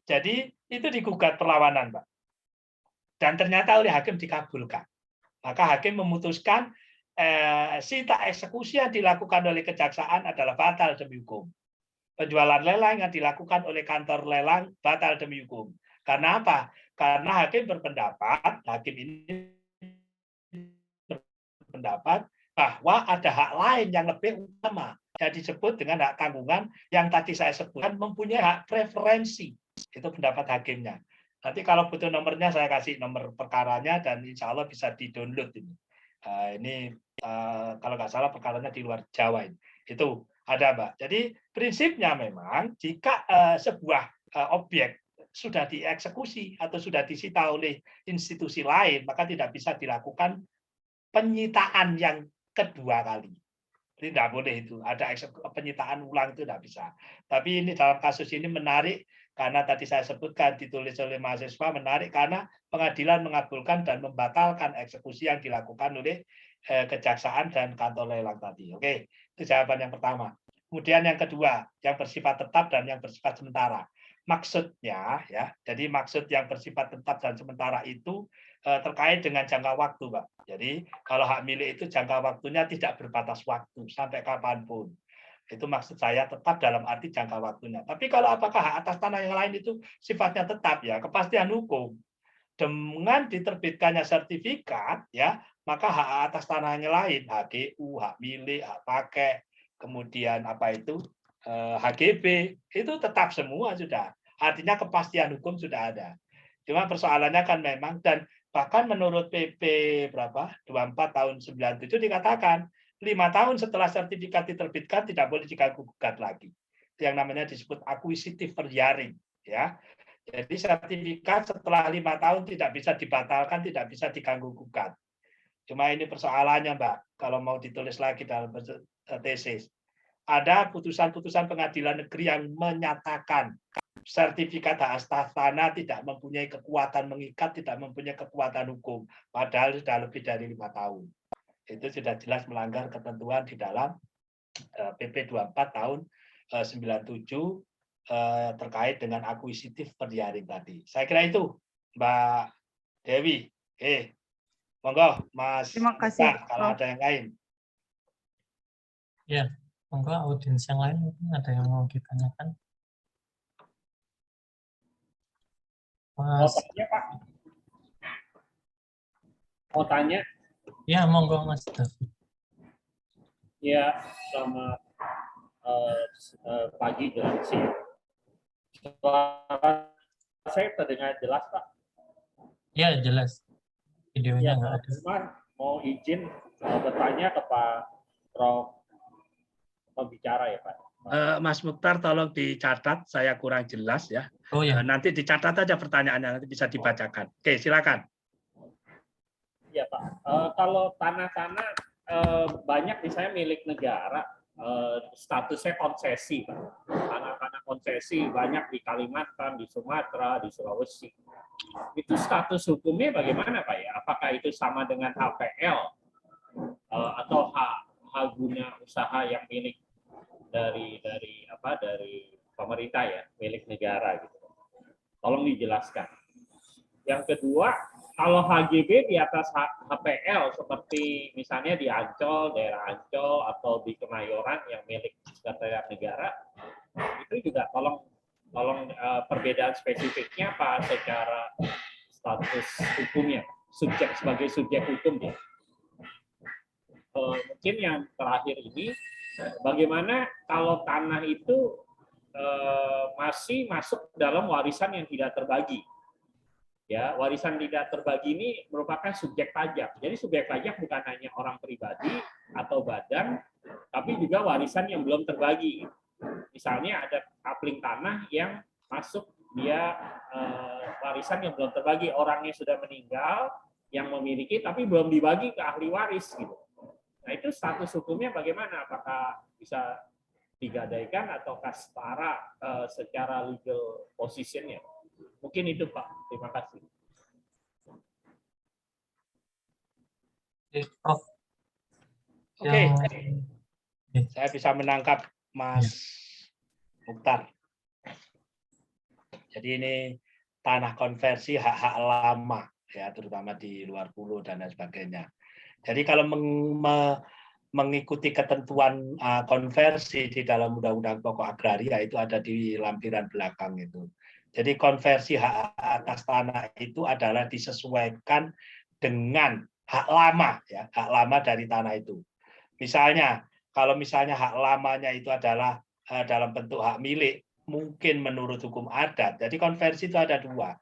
Jadi itu digugat perlawanan, Pak. Dan ternyata oleh hakim dikabulkan. Maka hakim memutuskan sita eksekusi yang dilakukan oleh kejaksaan adalah batal demi hukum. Penjualan lelang yang dilakukan oleh kantor lelang batal demi hukum. Karena apa? Karena hakim ini berpendapat bahwa ada hak lain yang lebih utama yang disebut dengan hak tanggungan yang tadi saya sebutkan mempunyai hak preferensi. Itu pendapat hakimnya. Nanti kalau butuh nomornya saya kasih nomor perkaranya dan insya Allah bisa di-download ini. Kalau nggak salah perkaranya di luar Jawa ini. Itu ada, Mbak. Jadi prinsipnya memang jika sebuah objek sudah dieksekusi atau sudah disita oleh institusi lain, maka tidak bisa dilakukan penyitaan yang kedua kali. Tidak boleh itu. Ada penyitaan ulang itu tidak bisa. Tapi ini dalam kasus ini menarik karena tadi saya sebutkan ditulis oleh mahasiswa, menarik karena pengadilan mengabulkan dan membatalkan eksekusi yang dilakukan oleh kejaksaan dan kantor lelang tadi. Oke, itu jawaban yang pertama. Kemudian yang kedua, yang bersifat tetap dan yang bersifat sementara. Maksudnya ya, jadi maksud yang bersifat tetap dan sementara itu terkait dengan jangka waktu, Pak. Jadi kalau hak milik itu jangka waktunya tidak berbatas waktu sampai kapanpun. Itu maksud saya tetap dalam arti jangka waktunya. Tapi kalau apakah hak atas tanah yang lain itu sifatnya tetap ya, kepastian hukum. Dengan diterbitkannya sertifikat ya, maka hak atas tanah yang lain, HGU, hak milik, hak pakai, kemudian apa itu HGB, itu tetap semua sudah. Artinya kepastian hukum sudah ada. Cuma persoalannya kan memang, dan bahkan menurut PP berapa 24 tahun 97 dikatakan 5 tahun setelah sertifikat diterbitkan tidak boleh diganggu gugat lagi. Yang namanya disebut acquisitive hearing ya. Jadi sertifikat setelah 5 tahun tidak bisa dibatalkan, tidak bisa diganggu gugat. Cuma ini persoalannya, Mbak, kalau mau ditulis lagi dalam tesis. Ada putusan-putusan pengadilan negeri yang menyatakan sertifikat hak atas tanah tidak mempunyai kekuatan mengikat, tidak mempunyai kekuatan hukum, padahal sudah lebih dari 5 tahun. Itu sudah jelas melanggar ketentuan di dalam PP 24 tahun 97 terkait dengan acquisitive hearing tadi. Saya kira itu, Mbak Dewi. Monggo, Mas. Terima kasih, kalau ada yang lain. Ya, monggo audiens yang lain mungkin ada yang mau ditanyakan. Mau Mas. tanya, Pak? Mau tanya? Ya, monggo Mas David. Ya, selamat pagi dan siang. Suara saya terdengar jelas, Pak? Ya, jelas. Videonya Ya, nggak ada. Cuman mau izin bertanya ke Pak Prof. Pembicara ya, Pak. Mas Mukhtar, tolong dicatat, saya kurang jelas ya. Oh ya. Nanti dicatat aja pertanyaannya, nanti bisa dibacakan. Oke, silakan. Iya, Pak. Kalau tanah-tanah banyak misalnya milik negara, statusnya konsesi, Pak. Tanah-tanah konsesi banyak di Kalimantan, di Sumatera, di Sulawesi. Itu status hukumnya bagaimana, Pak ya? Apakah itu sama dengan HPL atau hak guna usaha yang milik dari pemerintah ya, milik negara gitu. Tolong dijelaskan. Yang kedua, kalau HGB di atas HPL seperti misalnya di Ancol, daerah Ancol atau di Kemayoran yang milik sekretariat negara, itu juga tolong perbedaan spesifiknya apa secara status hukumnya, sebagai subjek hukum ya. Mungkin yang terakhir ini, bagaimana kalau tanah itu masih masuk dalam warisan yang tidak terbagi? Ya, warisan tidak terbagi ini merupakan subjek pajak. Jadi subjek pajak bukan hanya orang pribadi atau badan, tapi juga warisan yang belum terbagi. Misalnya ada kapling tanah yang masuk dia warisan yang belum terbagi, orangnya sudah meninggal, yang memiliki tapi belum dibagi ke ahli waris gitu. Nah itu status hukumnya bagaimana? Apakah bisa digadaikan ataukah setara secara legal positionnya? Mungkin itu Pak. Terima kasih. Prof. Oke. Saya bisa menangkap Mas Mukhtar. Jadi ini tanah konversi hak-hak lama ya, terutama di luar pulau dan lain sebagainya. Jadi kalau mengikuti ketentuan konversi di dalam Undang-Undang Pokok Agraria itu ada di lampiran belakang itu. Jadi konversi hak atas tanah itu adalah disesuaikan dengan hak lama ya, hak lama dari tanah itu. Misalnya kalau misalnya hak lamanya itu adalah dalam bentuk hak milik, mungkin menurut hukum adat. Jadi konversi itu ada dua.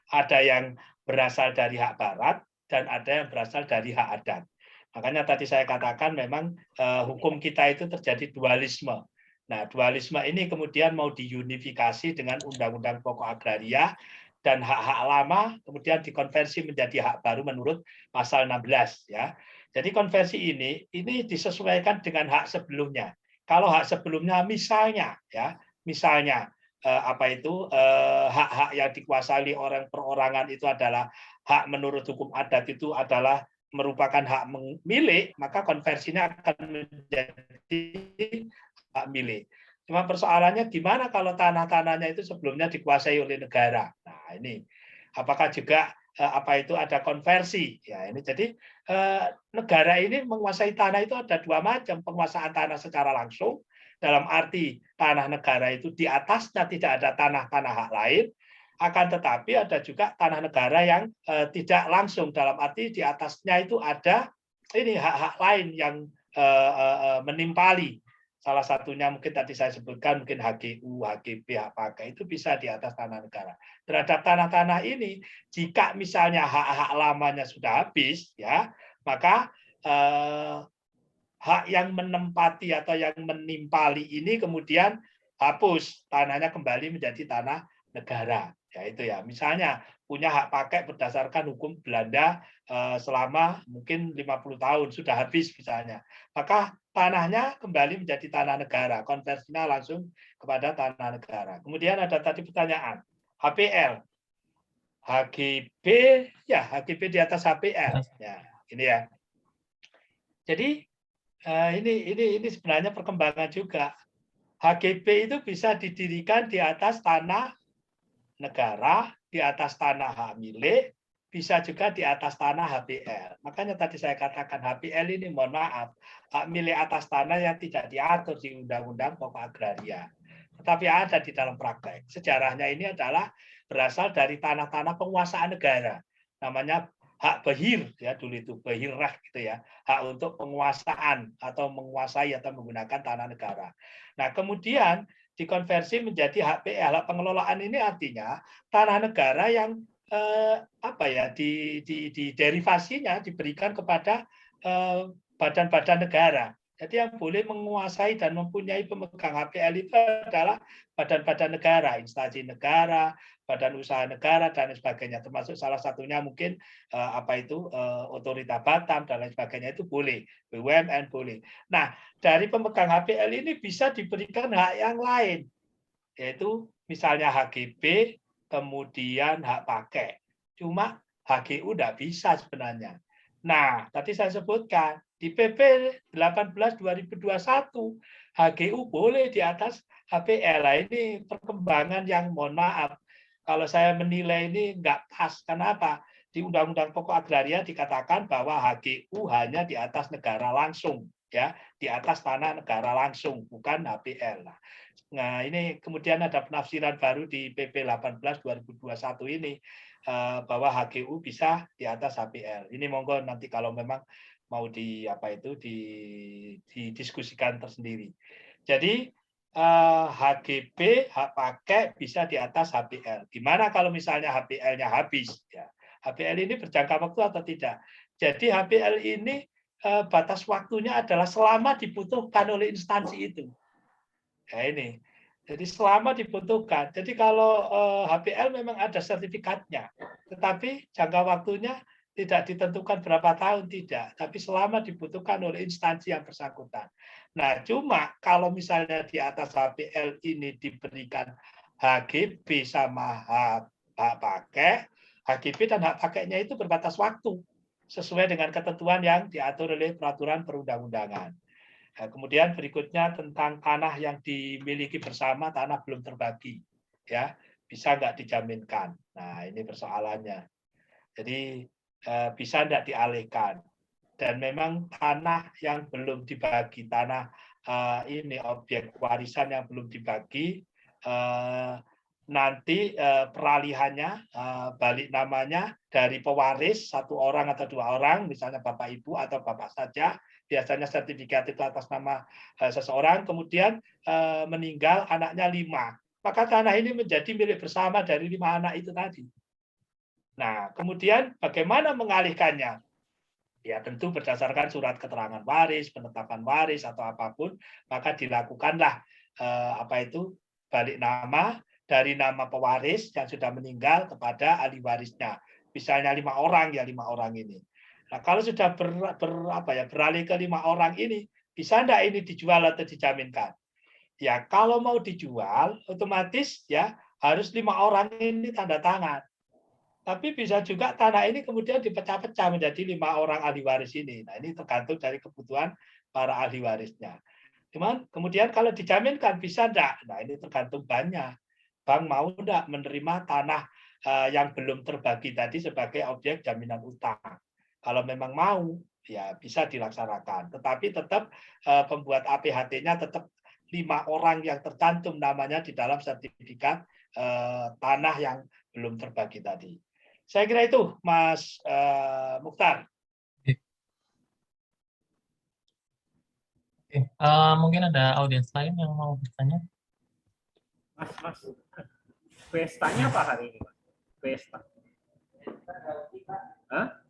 Ada yang berasal dari hak barat dan ada yang berasal dari hak adat. Makanya tadi saya katakan memang hukum kita itu terjadi dualisme. Nah, dualisme ini kemudian mau diunifikasi dengan Undang-Undang Pokok Agraria dan hak-hak lama kemudian dikonversi menjadi hak baru menurut pasal 16 ya. Jadi konversi ini disesuaikan dengan hak sebelumnya. Kalau hak sebelumnya misalnya hak-hak yang dikuasai orang perorangan itu adalah hak menurut hukum adat itu adalah merupakan hak milik, maka konversinya akan menjadi hak milik. Cuma persoalannya gimana kalau tanah-tanahnya itu sebelumnya dikuasai oleh negara. Nah, ini apakah juga ada konversi? Ya, ini jadi negara ini menguasai tanah itu ada dua macam, penguasaan tanah secara langsung, dalam arti tanah negara itu di atasnya tidak ada tanah-tanah hak lain, akan tetapi ada juga tanah negara yang tidak langsung, dalam arti di atasnya itu ada ini hak-hak lain yang menimpali. Salah satunya mungkin tadi saya sebutkan, mungkin HGU, HGB, hak pakai itu bisa di atas tanah negara. Terhadap tanah-tanah ini, jika misalnya hak-hak lamanya sudah habis, ya, maka hak yang menempati atau yang menimpali ini kemudian hapus, tanahnya kembali menjadi tanah negara. Ya itu ya, misalnya punya hak pakai berdasarkan hukum Belanda selama mungkin 50 tahun sudah habis misalnya, maka tanahnya kembali menjadi tanah negara, konversinya langsung kepada tanah negara. Kemudian ada tadi pertanyaan, HPL, HGB, ya HGB di atas HPL, ya ini ya. Jadi ini sebenarnya perkembangan juga. HGB itu bisa didirikan di atas tanah negara, di atas tanah hak milik, bisa juga di atas tanah HPL. Makanya tadi saya katakan HPL ini mohon maaf, hak milik atas tanah yang tidak diatur di Undang-Undang Pokok Agraria. Tetapi ada di dalam praktek. Sejarahnya ini adalah berasal dari tanah-tanah penguasaan negara. Namanya hak behir, ya dulu itu behirah gitu ya, hak untuk penguasaan atau menguasai atau menggunakan tanah negara. Nah kemudian dikonversi menjadi HPL, hak pengelolaan ini artinya tanah negara yang derivasinya diberikan kepada badan-badan negara. Jadi yang boleh menguasai dan mempunyai pemegang HPL itu adalah badan-badan negara, instansi negara, badan usaha negara dan lain sebagainya. Termasuk salah satunya mungkin Otorita Batam dan lain sebagainya itu boleh, BUMN boleh. Nah, dari pemegang HPL ini bisa diberikan hak yang lain, yaitu misalnya HGB, kemudian hak pakai. Cuma HGU tidak bisa sebenarnya. Nah, tadi saya sebutkan, di PP 18/2021, HGU boleh di atas HPL. Nah, ini perkembangan yang mohon maaf, kalau saya menilai ini nggak pas. Kenapa? Di Undang-Undang Pokok Agraria dikatakan bahwa HGU hanya di atas negara langsung, ya, di atas tanah negara langsung, bukan HPL. Nah, ini kemudian ada penafsiran baru di PP 18/2021 ini bahwa HGU bisa di atas HPL. Ini monggo nanti kalau memang mau didiskusikan tersendiri. Jadi HGB, hak pakai bisa di atas HPL. Gimana kalau misalnya HPL-nya habis? Ya, HPL ini berjangka waktu atau tidak? Jadi HPL ini batas waktunya adalah selama dibutuhkan oleh instansi itu. Ya ini. Jadi selama dibutuhkan. Jadi kalau HPL memang ada sertifikatnya, tetapi jangka waktunya tidak ditentukan berapa tahun, tidak. Tapi selama dibutuhkan oleh instansi yang bersangkutan. Nah, cuma kalau misalnya di atas HPL ini diberikan HGB sama hak pakai, HGB dan hak pakainya itu berbatas waktu sesuai dengan ketentuan yang diatur oleh peraturan perundang-undangan. Nah, kemudian berikutnya tentang tanah yang dimiliki bersama, tanah belum terbagi, ya bisa nggak dijaminkan. Nah ini persoalannya. Jadi bisa nggak dialihkan. Dan memang tanah yang belum dibagi, tanah ini objek warisan yang belum dibagi, nanti peralihannya balik namanya dari pewaris satu orang atau dua orang, misalnya bapak ibu atau bapak saja. Biasanya sertifikat itu atas nama seseorang, kemudian meninggal anaknya 5. Maka tanah ini menjadi milik bersama dari 5 anak itu tadi. Nah, kemudian bagaimana mengalihkannya? Ya tentu berdasarkan surat keterangan waris, penetapan waris atau apapun, maka dilakukanlah balik nama dari nama pewaris yang sudah meninggal kepada ahli warisnya. Misalnya 5 orang, ya 5 orang ini. Nah, kalau sudah beralih ke 5 orang ini, bisa enggak ini dijual atau dijaminkan? Ya, kalau mau dijual, otomatis ya harus 5 orang ini tanda tangan. Tapi bisa juga tanah ini kemudian dipecah-pecah menjadi 5 orang ahli waris ini. Nah, ini tergantung dari kebutuhan para ahli warisnya. Cuman kemudian kalau dijaminkan bisa enggak? Nah, ini tergantung banknya. Bank mau enggak menerima tanah yang belum terbagi tadi sebagai objek jaminan utang. Kalau memang mau, ya bisa dilaksanakan. Tetapi tetap pembuat APHT-nya tetap 5 orang yang tercantum namanya di dalam sertifikat tanah yang belum terbagi tadi. Saya kira itu, Mas Mukhtar. Oke, mungkin ada audiens lain yang mau bertanya? Mas, pestanya apa hari ini, Mas? Pesta. Hah?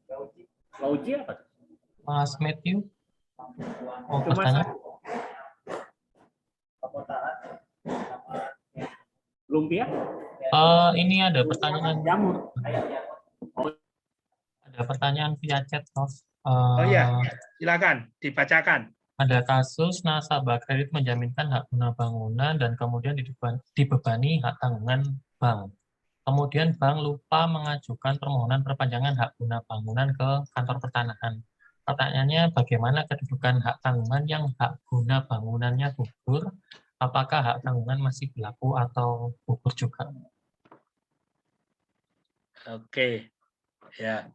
Lauji apa? Mas Matthew mau Itu Mas bertanya? lumpia? Ini ada pertanyaan. Jamur. Ada pertanyaan via chat, Prof. Oh iya, silakan dibacakan. Ada kasus nasabah kredit menjaminkan hak guna bangunan dan kemudian dibebani hak tanggungan bank. Kemudian bank lupa mengajukan permohonan perpanjangan hak guna bangunan ke kantor pertanahan. Pertanyaannya, bagaimana kedudukan hak tanggungan yang hak guna bangunannya gugur? Apakah hak tanggungan masih berlaku atau gugur juga? Oke, ya.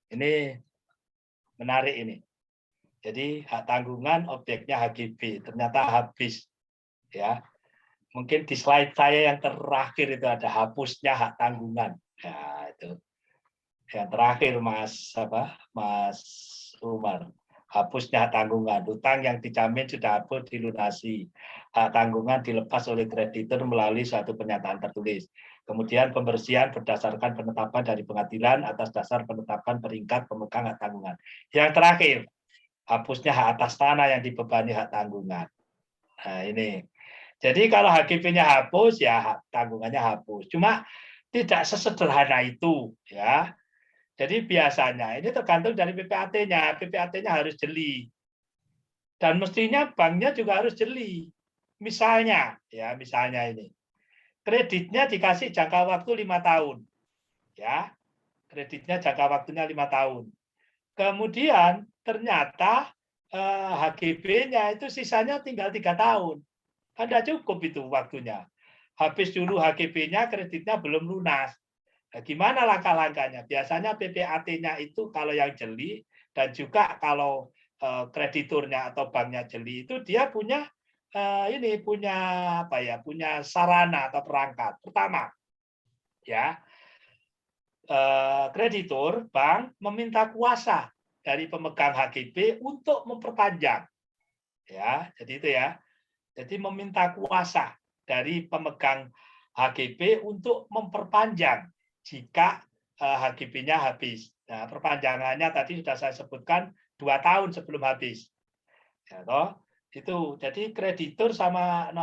Ini menarik ini. Jadi hak tanggungan objeknya HGB, ternyata habis. Ya, mungkin di slide saya yang terakhir itu ada hapusnya hak tanggungan. Ya, itu yang terakhir Mas Umar. Hapusnya hak tanggungan, utang yang dijamin sudah hapus dilunasi. Hak tanggungan dilepas oleh kreditur melalui suatu pernyataan tertulis. Kemudian pembersihan berdasarkan penetapan dari pengadilan atas dasar penetapan peringkat pemegang hak tanggungan. Yang terakhir, hapusnya hak atas tanah yang dibebani hak tanggungan. Nah, ini. Jadi kalau HGB-nya hapus, ya hak tanggungannya hapus. Cuma tidak sesederhana itu, ya. Jadi biasanya ini tergantung dari PPAT-nya. PPAT-nya harus jeli. Dan mestinya banknya juga harus jeli. Misalnya, ya misalnya ini. Kreditnya dikasih jangka waktu 5 tahun. Ya. Kreditnya jangka waktunya 5 tahun. Kemudian ternyata HGB-nya itu sisanya tinggal 3 tahun. Kan tidak cukup itu waktunya. Habis dulu HGB-nya, kreditnya belum lunas. Nah, gimana langkah-langkahnya? Biasanya PPAT-nya itu kalau yang jeli dan juga kalau krediturnya atau banknya jeli itu dia punya punya sarana atau perangkat. Pertama, ya kreditur bank meminta kuasa dari pemegang HGB untuk memperpanjang. Ya, jadi itu ya. Jadi meminta kuasa dari pemegang HGB untuk memperpanjang jika HGB-nya habis. Nah, perpanjangannya tadi sudah saya sebutkan 2 tahun sebelum habis. Ya, toh? Itu. Jadi kreditur sama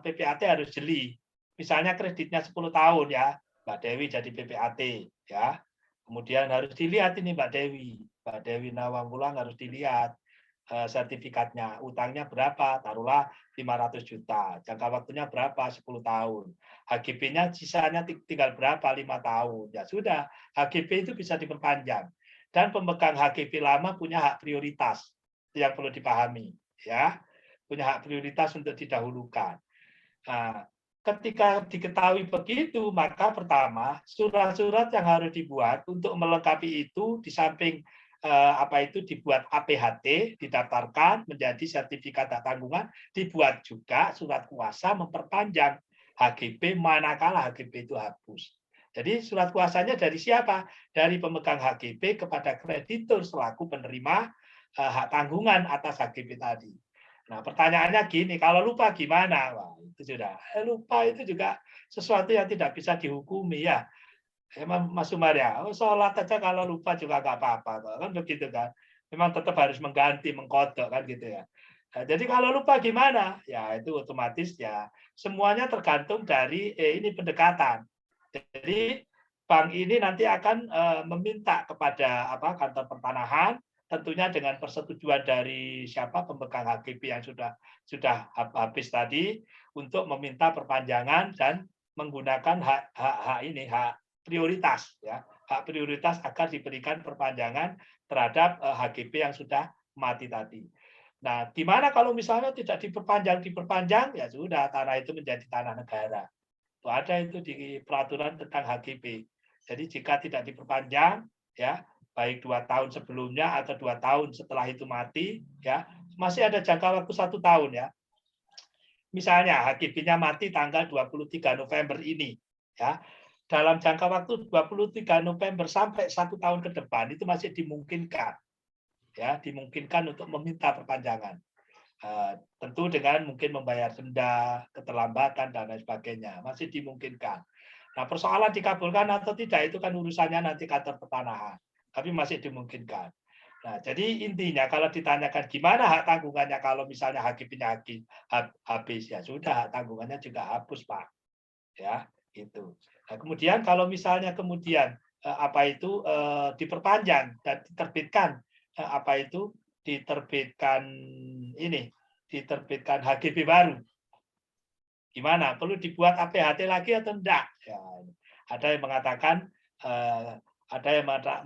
PPAT harus jeli. Misalnya kreditnya 10 tahun ya, Mbak Dewi jadi PPAT ya. Kemudian harus dilihat ini Mbak Dewi Nawanggulang harus dilihat sertifikatnya, utangnya berapa, taruhlah 500 juta, jangka waktunya berapa, 10 tahun, HGB-nya sisanya tinggal berapa, 5 tahun, ya sudah, HGB itu bisa diperpanjang, dan pemegang HGB lama punya hak prioritas, yang perlu dipahami, ya, punya hak prioritas untuk didahulukan. Nah, ketika diketahui begitu, maka pertama, surat-surat yang harus dibuat untuk melengkapi itu, di samping dibuat APHT, didaftarkan menjadi sertifikat hak tanggungan, dibuat juga surat kuasa memperpanjang HGB manakala HGB itu hapus. Jadi surat kuasanya dari siapa? Dari pemegang HGB kepada kreditur selaku penerima hak tanggungan atas HGB tadi. Nah, pertanyaannya gini, kalau lupa gimana? Wah, itu sudah. Lupa itu juga sesuatu yang tidak bisa dihukumi ya. Mas Umar ya, sholat aja kalau lupa juga nggak apa-apa, kan begitu kan? Memang tetap harus mengganti, mengkodok kan gitu ya. Nah, jadi kalau lupa gimana? Ya itu otomatis ya semuanya tergantung dari ini pendekatan. Jadi bank ini nanti akan meminta kepada kantor pertanahan, tentunya dengan persetujuan dari siapa pemegang HGB yang sudah habis tadi, untuk meminta perpanjangan dan menggunakan hak prioritas, ya, hak prioritas agar diberikan perpanjangan terhadap HGB yang sudah mati tadi. Nah, di mana kalau misalnya tidak diperpanjang, ya sudah, tanah itu menjadi tanah negara. Itu ada itu di peraturan tentang HGB. Jadi jika tidak diperpanjang, ya, baik 2 tahun sebelumnya atau 2 tahun setelah itu mati, ya, masih ada jangka waktu 1 tahun, ya. Misalnya HGB-nya mati tanggal 23 November ini, ya. Dalam jangka waktu 23 November sampai 1 tahun ke depan itu masih dimungkinkan, ya, dimungkinkan untuk meminta perpanjangan. Tentu dengan mungkin membayar denda, keterlambatan dan lain sebagainya, masih dimungkinkan. Nah, persoalan dikabulkan atau tidak itu kan urusannya nanti kantor pertanahan, tapi masih dimungkinkan. Nah, jadi intinya kalau ditanyakan gimana hak tanggungannya kalau misalnya HGB-nya habis, ya sudah, hak tanggungannya juga hapus, Pak. Ya, itu. Nah, kemudian kalau misalnya diperpanjang dan diterbitkan diterbitkan HGB baru. Gimana? Perlu dibuat APHT lagi atau enggak? Ya, ada yang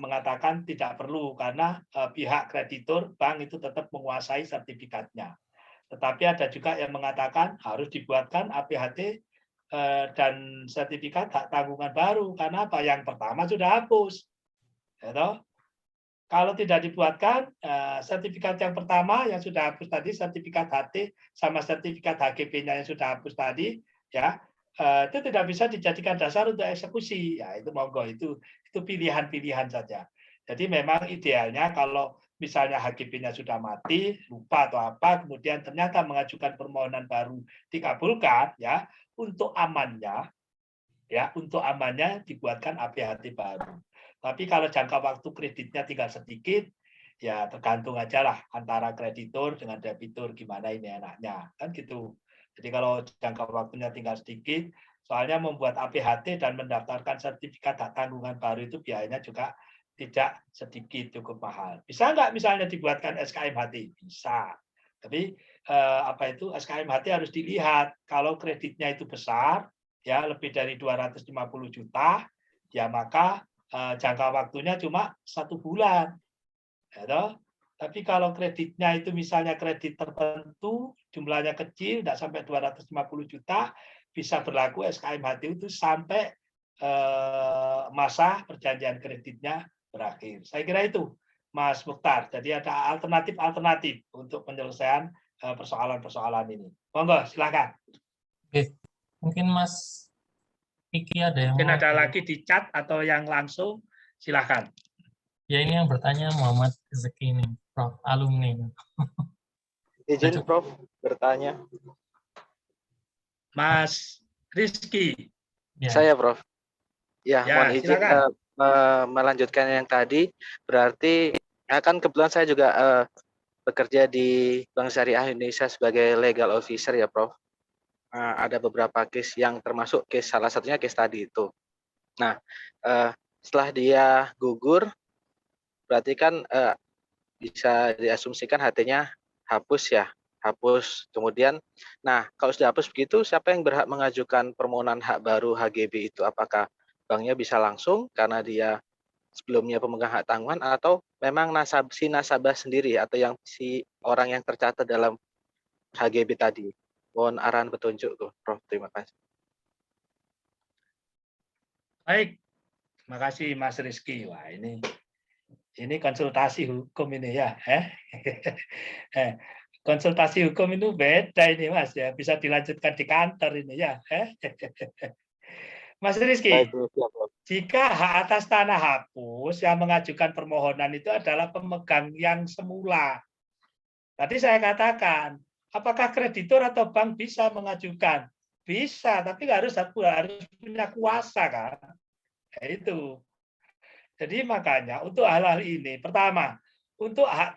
mengatakan tidak perlu karena pihak kreditur bank itu tetap menguasai sertifikatnya. Tetapi ada juga yang mengatakan harus dibuatkan APHT dan sertifikat hak tanggungan baru karena apa? Yang pertama sudah hapus. Ya, kalau tidak dibuatkan sertifikat yang pertama yang sudah hapus tadi, sertifikat HT sama sertifikat HGB-nya yang sudah hapus tadi, ya, itu tidak bisa dijadikan dasar untuk eksekusi. Ya, itu monggo, itu pilihan-pilihan saja. Jadi memang idealnya kalau misalnya HGB-nya sudah mati, lupa atau apa, kemudian ternyata mengajukan permohonan baru dikabulkan, ya, untuk amannya dibuatkan APHT baru. Tapi kalau jangka waktu kreditnya tinggal sedikit, ya tergantung aja lah antara kreditur dengan debitur gimana ini enaknya, kan gitu. Jadi kalau jangka waktunya tinggal sedikit, soalnya membuat APHT dan mendaftarkan sertifikat hak tanggungan baru itu biayanya juga tidak sedikit, cukup mahal. Bisa nggak misalnya dibuatkan SKMHT? Bisa. Tapi SKMHT harus dilihat. Kalau kreditnya itu besar, ya lebih dari 250 juta, ya maka jangka waktunya cuma 1 bulan. Ya, tapi kalau kreditnya itu misalnya kredit tertentu, jumlahnya kecil, tidak sampai 250 juta, bisa berlaku SKMHT itu sampai masa perjanjian kreditnya berakhir. Saya kira itu, Mas Mukhtar. Jadi ada alternatif untuk penyelesaian persoalan-persoalan ini. Monggo, silakan. Oke. Mungkin Mas Iki ada yang mungkin ada lagi di chat atau yang langsung, silakan. Ya, ini yang bertanya Muhammad Rezeki nih, Prof, alumni. Izin Prof bertanya. Mas Rizky. Ya. Saya Prof. Ya, mohon izin melanjutkan yang tadi. Berarti kan kebetulan saya juga bekerja di Bank Syariah Indonesia sebagai legal officer ya Prof. Ada beberapa case yang termasuk case, salah satunya case tadi itu. Nah, setelah dia gugur, berarti kan bisa diasumsikan HT-nya hapus ya, hapus. Kemudian, nah kalau sudah hapus begitu, siapa yang berhak mengajukan permohonan hak baru HGB itu? Apakah banknya bisa langsung karena dia sebelumnya pemegang hak tanggungan, atau memang si nasabah sendiri atau yang si orang yang tercatat dalam HGB tadi? Mohon arahan petunjuk, Prof. Terima kasih. Baik, terima kasih Mas Rizky. Wah, ini konsultasi hukum ini ya. Konsultasi hukum itu beda ini Mas ya, bisa dilanjutkan di kantor ini ya. Mas Rizky, jika hak atas tanah hapus, yang mengajukan permohonan itu adalah pemegang yang semula. Tadi saya katakan, apakah kreditur atau bank bisa mengajukan? Bisa, tapi harus punya kuasa kan. Ya, itu. Jadi makanya untuk hal-hal ini, pertama, untuk hak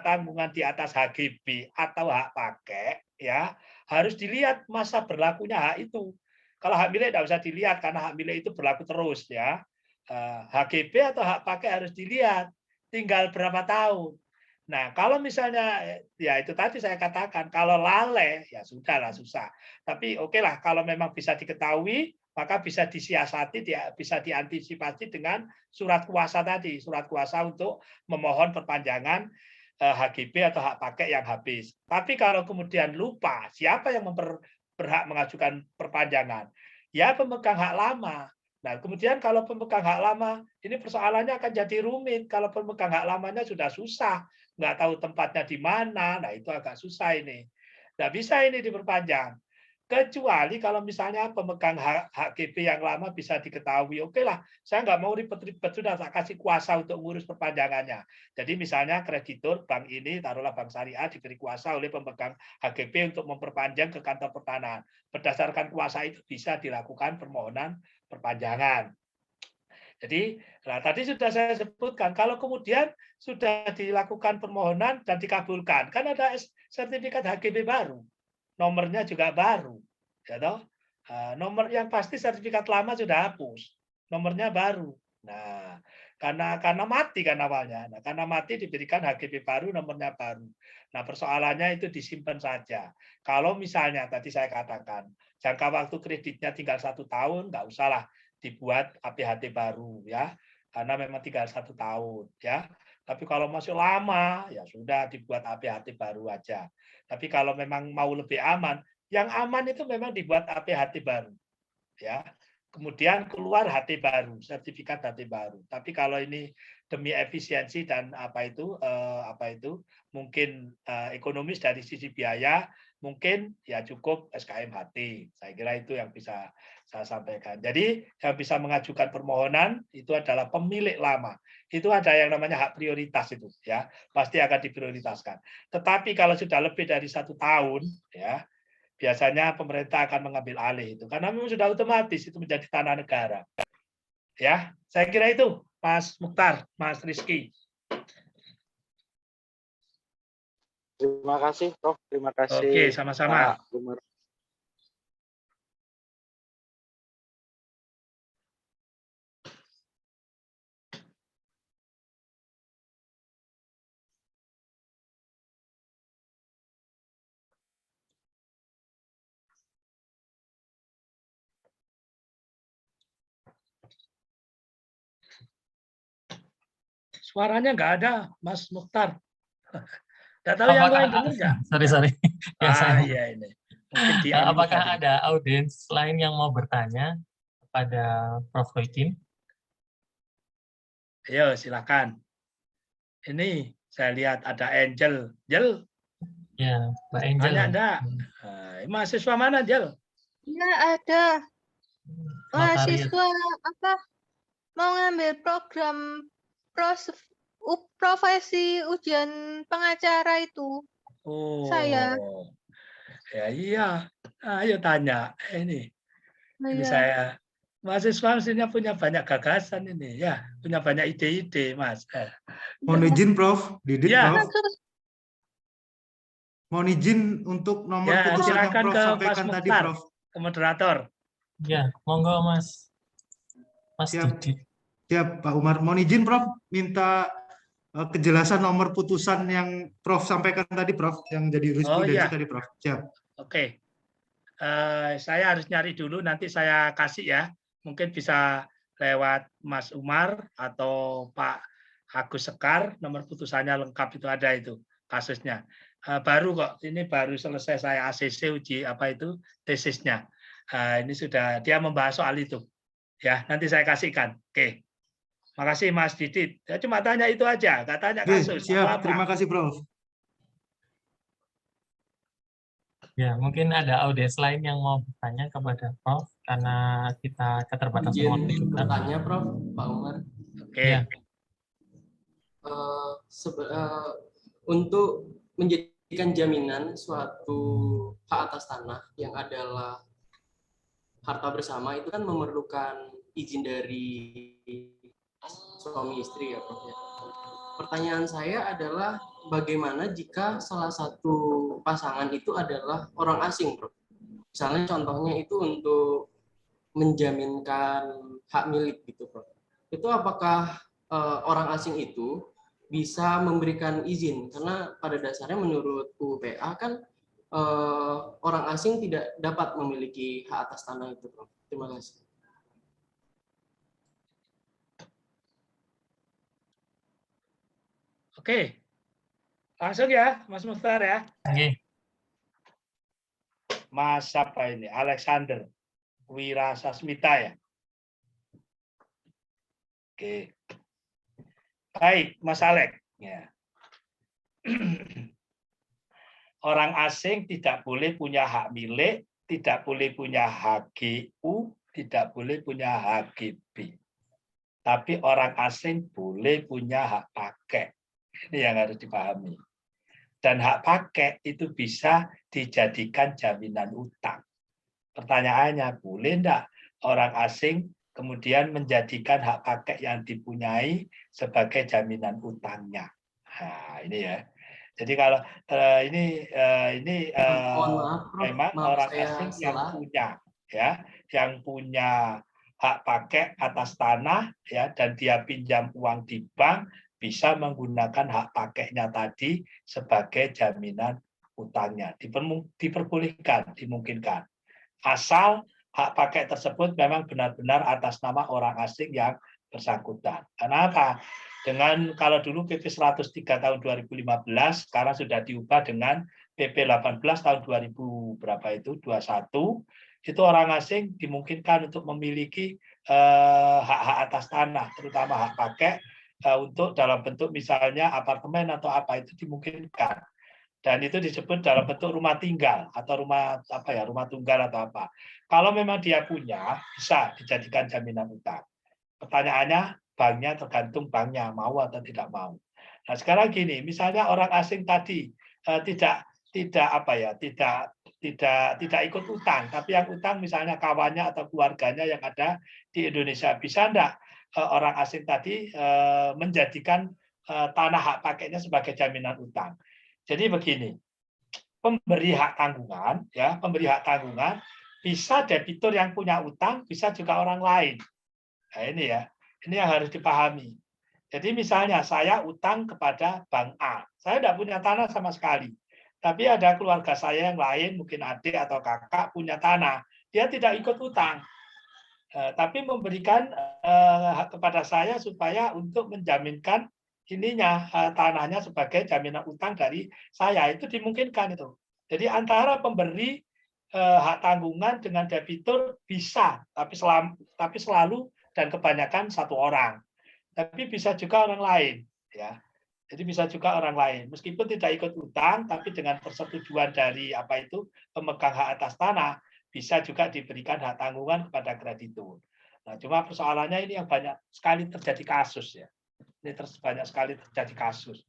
tanggungan di atas HGB atau hak pakai, ya harus dilihat masa berlakunya hak itu. Kalau hak milik tidak usah dilihat karena hak milik itu berlaku terus, ya. HGB atau hak pakai harus dilihat, tinggal berapa tahun. Nah, kalau misalnya, ya itu tadi saya katakan, kalau lalai, ya sudahlah, susah. Tapi oke lah, kalau memang bisa diketahui, maka bisa disiasati, bisa diantisipasi dengan surat kuasa tadi, surat kuasa untuk memohon perpanjangan HGB atau hak pakai yang habis. Tapi kalau kemudian lupa, siapa yang berhak mengajukan perpanjangan? Ya pemegang hak lama. Nah, kemudian kalau pemegang hak lama, ini persoalannya akan jadi rumit. Kalau pemegang hak lamanya sudah susah, nggak tahu tempatnya di mana, nah itu agak susah ini. Nggak bisa ini diperpanjang. Kecuali kalau misalnya pemegang HGB yang lama bisa diketahui, oke lah, saya nggak mau ribet-ribet, sudah tak kasih kuasa untuk ngurus perpanjangannya. Jadi misalnya kreditur bank ini, taruhlah Bank Syariah, diberi kuasa oleh pemegang HGB untuk memperpanjang ke kantor pertanahan. Berdasarkan kuasa itu bisa dilakukan permohonan perpanjangan. Jadi, nah, tadi sudah saya sebutkan, kalau kemudian sudah dilakukan permohonan dan dikabulkan, kan ada sertifikat HGB baru, nomornya juga baru, ya toh? Nomor yang pasti sertifikat lama sudah hapus, nomornya baru. Nah, karena mati kan awalnya, nah, karena mati diberikan HGB baru, nomornya baru. Nah, persoalannya itu disimpan saja. Kalau misalnya tadi saya katakan jangka waktu kreditnya tinggal 1 tahun, nggak usahlah dibuat APHT baru ya, karena memang tinggal 1 tahun ya. Tapi kalau masih lama ya sudah dibuat APHT baru aja. Tapi kalau memang mau lebih aman, yang aman itu memang dibuat APHT baru ya. Kemudian keluar HT baru, sertifikat HT baru. Tapi kalau ini demi efisiensi dan apa itu mungkin ekonomis dari sisi biaya, mungkin ya cukup SKM HT. Saya kira itu yang bisa saya sampaikan. Jadi yang bisa mengajukan permohonan itu adalah pemilik lama. Itu ada yang namanya hak prioritas itu ya, pasti akan diprioritaskan. Tetapi kalau sudah lebih dari 1 tahun ya, biasanya pemerintah akan mengambil alih itu karena memang sudah otomatis itu menjadi tanah negara. Ya, saya kira itu Mas Mukhtar, Mas Rizky. Terima kasih, Prof. Terima kasih. Oke, sama-sama. Pak Umar. Suaranya nggak ada, Mas Mukhtar. Nggak tahu yang lain dengar nggak? Sorry. Ya, iya ini. Mungkin di apakah ada audiens lain yang mau bertanya kepada Prof. Hoidin? Ayo, silakan. Ini saya lihat ada Angel. Angel? Ya, Mbak Angel. Tanya enggak? Mahasiswa mana, Angel? Ya, ada. Mahasiswa apa? Mau ngambil program profesi ujian pengacara itu. Oh, saya. Ya iya. Ayo tanya. Ini Iya. saya. Mahasiswa mestinya punya banyak gagasan ini ya, punya banyak ide-ide, Mas. Mohon izin, Prof. Didit, Ya. Prof. Mohon izin untuk nomor Ya, putusan yang silakan Prof ke sampaikan Mas tadi, Mukhtar, Prof. ke moderator. Ya, monggo Mas. Mas Didit. Siap, Pak Umar. Mohon izin, Prof, minta kejelasan nomor putusan yang Prof sampaikan tadi, Prof, yang jadi jurisprudensi tadi, Prof. Siap. Oke. Saya harus nyari dulu, nanti saya kasih ya. Mungkin bisa lewat Mas Umar atau Pak Agus Sekar, nomor putusannya lengkap itu ada itu kasusnya. Baru kok, ini baru selesai saya ACC uji apa itu tesisnya. Ini sudah dia membahas soal itu. Ya, nanti saya kasihkan. Oke. Makasih Mas Didit. Saya cuma tanya itu aja, nggak tanya kasus. Siap, apa-apa. terima kasih, Prof. Ya, mungkin ada audiens lain yang mau bertanya kepada Prof, karena kita keterbatasan waktu juga. Bertanya, Prof, Pak Umar. Oke. Ya. Untuk menjadikan jaminan suatu hak atas tanah yang adalah harta bersama itu kan memerlukan izin dari suami istri ya, Prof. Pertanyaan saya adalah bagaimana jika salah satu pasangan itu adalah orang asing, Prof? Misalnya contohnya itu untuk menjaminkan hak milik gitu, Prof. itu apakah orang asing itu bisa memberikan izin? Karena pada dasarnya menurut UPA kan orang asing tidak dapat memiliki hak atas tanah itu, Prof. Terima kasih. Oke, langsung ya, Mas Mukhtar ya. Oke. Mas apa ini? Alexander Wirasasmita ya. Oke. Baik, Mas Alex. Ya. Orang asing tidak boleh punya hak milik, tidak boleh punya HGU, tidak boleh punya HGB. Tapi orang asing boleh punya hak pakai. Ini yang harus dipahami. Dan hak pakai itu bisa dijadikan jaminan utang. Pertanyaannya, boleh enggak orang asing kemudian menjadikan hak pakai yang dipunyai sebagai jaminan utangnya? Nah, ini ya. Jadi kalau ini memang orang asing yang punya, ya, yang punya hak pakai atas tanah, ya, dan dia pinjam uang di bank, bisa menggunakan hak pakainya tadi sebagai jaminan utangnya. Diperbolehkan, dimungkinkan. Asal hak pakai tersebut memang benar-benar atas nama orang asing yang bersangkutan. Kenapa? Dengan kalau dulu PP 103 tahun 2015, sekarang sudah diubah dengan PP 18 tahun 2000 berapa itu 21, itu orang asing dimungkinkan untuk memiliki hak-hak atas tanah, terutama hak pakai untuk dalam bentuk misalnya apartemen atau apa, itu dimungkinkan. Dan itu disebut dalam bentuk rumah tinggal atau rumah tunggal atau apa. Kalau memang dia punya, bisa dijadikan jaminan utang. Pertanyaannya, banknya tergantung banknya mau atau tidak mau. Nah sekarang gini, misalnya orang asing tadi tidak ikut utang, tapi yang utang misalnya kawannya atau keluarganya yang ada di Indonesia, bisa enggak orang asing tadi menjadikan tanah hak pakainya sebagai jaminan utang? Jadi begini, pemberi hak tanggungan, ya, pemberi hak tanggungan bisa debitur yang punya utang, bisa juga orang lain. Nah ini ya, ini yang harus dipahami. Jadi misalnya saya utang kepada Bank A, saya tidak punya tanah sama sekali, tapi ada keluarga saya yang lain, mungkin adik atau kakak punya tanah, dia tidak ikut utang, tapi memberikan hak kepada saya supaya untuk menjaminkan ininya tanahnya sebagai jaminan utang dari saya, itu dimungkinkan itu. Jadi antara pemberi hak tanggungan dengan debitur bisa, tapi selalu dan kebanyakan satu orang. Tapi bisa juga orang lain, ya. Jadi bisa juga orang lain, meskipun tidak ikut utang, tapi dengan persetujuan dari pemegang hak atas tanah, bisa juga diberikan hak tanggungan kepada kreditur. Nah, cuma persoalannya ini yang banyak sekali terjadi kasus ya. Ini banyak sekali terjadi kasus.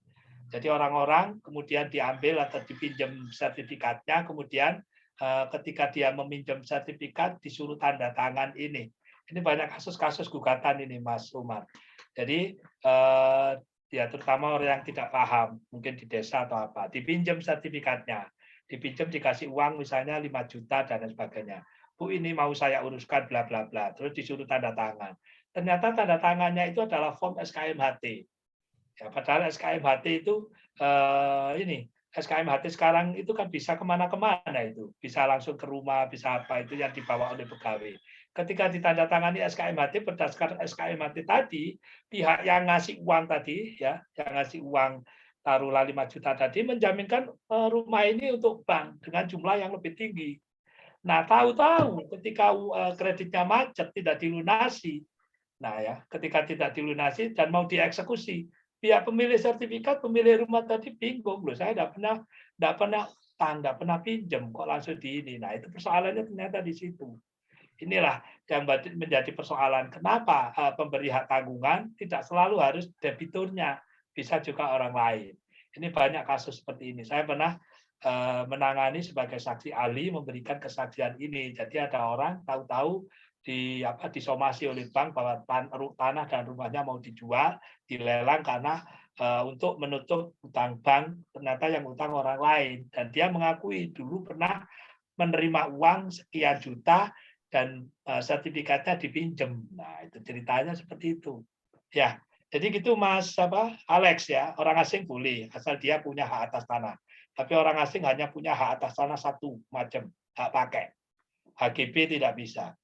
Jadi orang-orang kemudian diambil atau dipinjam sertifikatnya, kemudian ketika dia meminjam sertifikat disuruh tanda tangan ini. Ini banyak kasus-kasus gugatan ini, Mas Umar. Jadi ya terutama orang yang tidak paham, mungkin di desa atau apa, dipinjam sertifikatnya, dipinjam dikasih uang misalnya 5 juta dan lain sebagainya. Bu, ini mau saya uruskan bla bla bla, terus disuruh tanda tangan. Ternyata tanda tangannya itu adalah form SKMHT. Ya, padahal SKMHT itu SKMHT sekarang itu kan bisa kemana-kemana itu, bisa langsung ke rumah, bisa apa itu yang dibawa oleh pegawai. Ketika ditandatangani SKMHT berdasarkan SKMHT tadi, pihak yang ngasih uang tadi, ya, yang ngasih uang taruhlah 5 juta tadi menjaminkan rumah ini untuk bank dengan jumlah yang lebih tinggi. Nah, tahu-tahu ketika kreditnya macet tidak dilunasi. Nah, ya, ketika tidak dilunasi dan mau dieksekusi, pihak pemilik sertifikat, pemilik rumah tadi bingung loh. Saya tidak pernah pinjam kok langsung di ini. Nah, itu persoalannya ternyata di situ. Inilah yang menjadi persoalan. Kenapa pemberi hak tanggungan tidak selalu harus debiturnya, bisa juga orang lain. Ini banyak kasus seperti ini. Saya pernah menangani sebagai saksi ahli memberikan kesaksian ini. Jadi ada orang tahu-tahu disomasi oleh bank bahwa tanah dan rumahnya mau dijual, dilelang karena untuk menutup utang bank, ternyata yang utang orang lain. Dan dia mengakui dulu pernah menerima uang sekian juta dan sertifikatnya dipinjam. Nah, itu ceritanya seperti itu. Ya, jadi gitu Mas Alex ya, orang asing boleh asal dia punya hak atas tanah. Tapi orang asing hanya punya hak atas tanah satu macam, hak pakai. HGB tidak bisa.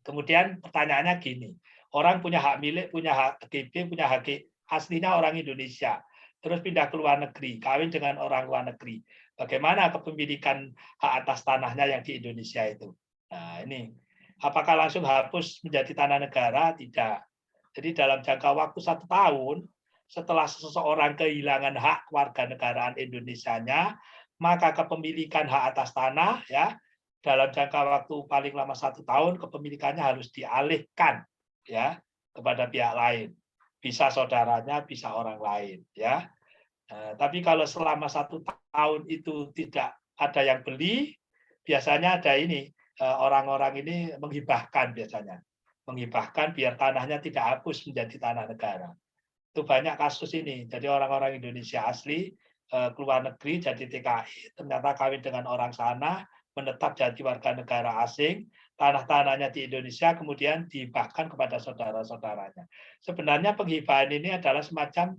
Kemudian pertanyaannya gini, orang punya hak milik, punya hak HGB, punya hak aslinya orang Indonesia, terus pindah ke luar negeri, kawin dengan orang luar negeri. Bagaimana kepemilikan hak atas tanahnya yang di Indonesia itu? Nah ini, apakah langsung hapus menjadi tanah negara? Tidak. Jadi dalam jangka waktu 1 tahun, setelah seseorang kehilangan hak kewarganegaraan Indonesianya, maka kepemilikan hak atas tanah ya dalam jangka waktu paling lama 1 tahun kepemilikannya harus dialihkan ya kepada pihak lain. Bisa saudaranya, bisa orang lain ya. Tapi kalau selama 1 tahun itu tidak ada yang beli, biasanya ada ini orang-orang ini menghibahkan biasanya. Menghibahkan biar tanahnya tidak hapus menjadi tanah negara. Itu banyak kasus ini. Jadi orang-orang Indonesia asli keluar negeri jadi TKI, ternyata kawin dengan orang sana, menetap jadi warga negara asing, tanah-tanahnya di Indonesia kemudian dihibahkan kepada saudara-saudaranya. Sebenarnya penghibahan ini adalah semacam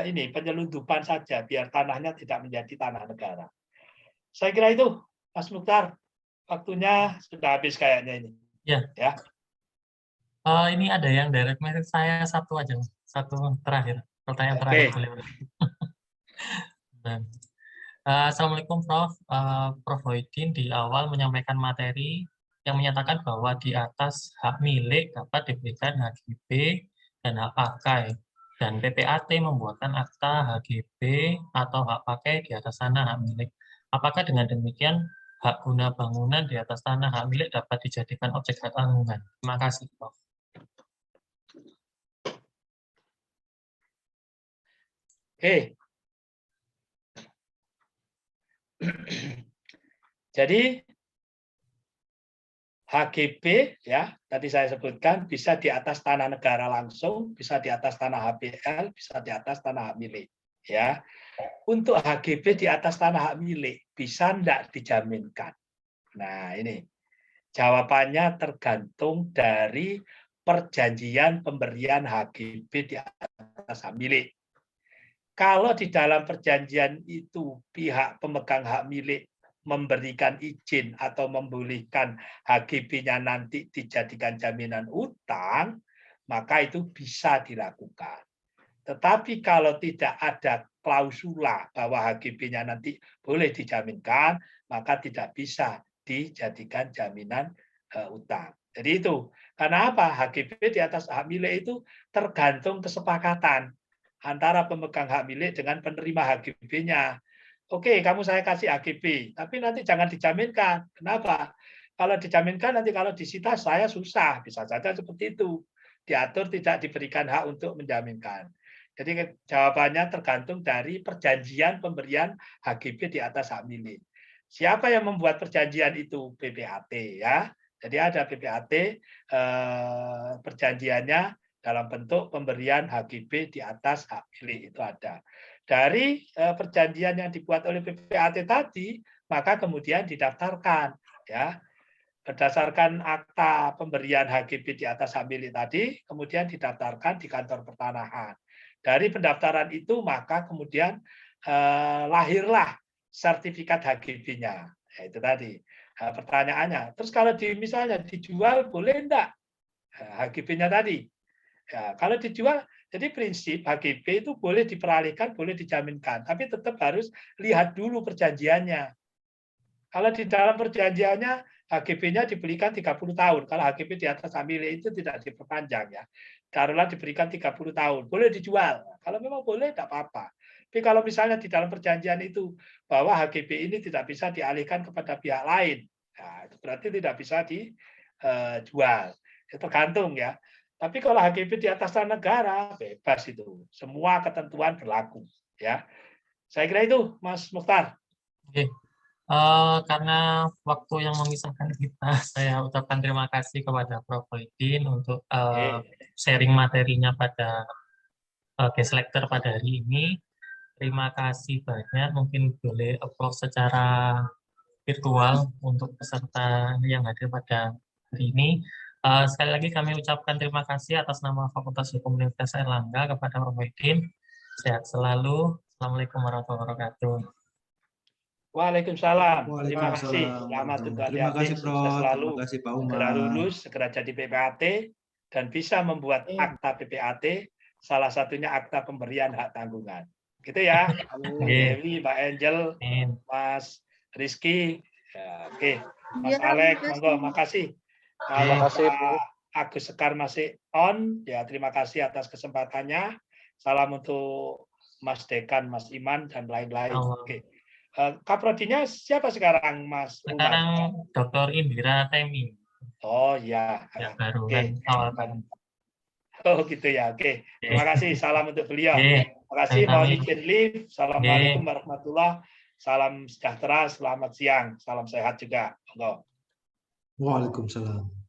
ini penyelundupan saja biar tanahnya tidak menjadi tanah negara. Saya kira itu, Mas Mukhtar. Waktunya sudah habis kayaknya ini. Ya. Ini ada yang direct message saya satu aja, satu terakhir, pertanyaan terakhir. Assalamualaikum Prof. Prof. Hoidin di awal menyampaikan materi yang menyatakan bahwa di atas hak milik dapat diberikan HGB dan hak pakai, dan PPAT membuatkan akta HGB atau hak pakai di atas tanah hak milik. Apakah dengan demikian hak guna bangunan di atas tanah hak milik dapat dijadikan objek hak tanggungan? Terima kasih Prof. Jadi HGB ya tadi saya sebutkan bisa di atas tanah negara langsung, bisa di atas tanah HBL, bisa di atas tanah hak milik. Ya, untuk HGB di atas tanah hak milik bisa tidak dijaminkan. Nah ini jawabannya tergantung dari perjanjian pemberian HGB di atas hak milik. Kalau di dalam perjanjian itu pihak pemegang hak milik memberikan izin atau membolehkan HGB-nya nanti dijadikan jaminan utang, maka itu bisa dilakukan. Tetapi kalau tidak ada klausula bahwa HGB-nya nanti boleh dijaminkan, maka tidak bisa dijadikan jaminan utang. Jadi itu. Karena apa? HGB di atas hak milik itu tergantung kesepakatan antara pemegang hak milik dengan penerima HGB-nya. Oke, kamu saya kasih HGB, tapi nanti jangan dijaminkan. Kenapa? Kalau dijaminkan nanti kalau disita saya susah, bisa saja seperti itu. Diatur tidak diberikan hak untuk menjaminkan. Jadi jawabannya tergantung dari perjanjian pemberian HGB di atas hak milik. Siapa yang membuat perjanjian itu? PPAT ya. Jadi ada PPAT perjanjiannya dalam bentuk pemberian HGB di atas hak milik itu ada. Dari perjanjian yang dibuat oleh PPAT tadi, maka kemudian didaftarkan ya. Berdasarkan akta pemberian HGB di atas hak milik tadi, kemudian didaftarkan di kantor pertanahan. Dari pendaftaran itu maka kemudian lahirlah sertifikat HGB-nya. Ya, itu tadi. Pertanyaannya. Terus kalau misalnya dijual boleh enggak HGB-nya tadi? Ya, kalau dijual, jadi prinsip HGB itu boleh diperalihkan, boleh dijaminkan, tapi tetap harus lihat dulu perjanjiannya. Kalau di dalam perjanjiannya HGB-nya diberikan 30 tahun, kalau HGB di atas hak milik itu tidak diperpanjang ya. Taruhlah diberikan 30 tahun, boleh dijual. Kalau memang boleh, tidak apa-apa. Tapi kalau misalnya di dalam perjanjian itu bahwa HGB ini tidak bisa dialihkan kepada pihak lain, nah, itu berarti tidak bisa dijual. Ya, tergantung ya. Tapi kalau HGB di atas tanah negara, bebas itu. Semua ketentuan berlaku. Ya, saya kira itu, Mas Mukhtar. Oke. Karena waktu yang memisahkan kita, saya ucapkan terima kasih kepada Prof. Hoidin untuk sharing materinya pada guest lecture pada hari ini. Terima kasih banyak. Mungkin boleh applause secara virtual untuk peserta yang hadir pada hari ini. Sekali lagi kami ucapkan terima kasih atas nama Fakultas Hukum Universitas Airlangga kepada Prof. Muhyiddin. Sehat selalu. Assalamualaikum warahmatullahi wabarakatuh. Waalaikumsalam. Terima Waalaikumsalam. kasih. Selamat untuk Terima adik-adik, kasih, sukses Prof. selalu. Terima kasih, Pak Umar. Segera lulus, segera jadi PPAT, dan bisa membuat akta PPAT, salah satunya akta pemberian hak tanggungan. Gitu ya. Mbak Dewi, Mbak Angel, Mas Rizky. Ya, oke. Mas Alex, monggo, makasih. Kalau Pak Agus Sekar masih on, ya terima kasih atas kesempatannya. Salam untuk Mas Dekan, Mas Iman, dan lain-lain. Oke. Kaprodinya siapa sekarang, Mas Umar? Sekarang Dr. Indira Temi. Oh ya. Yang baru kan awal kan. Oh gitu ya. Oke. Terima kasih. Salam untuk beliau. Terima kasih. Mohon izin live. Assalamualaikum warahmatullahi wabarakatuh. Salam sejahtera. Selamat siang. Salam sehat juga. Waalaikumsalam.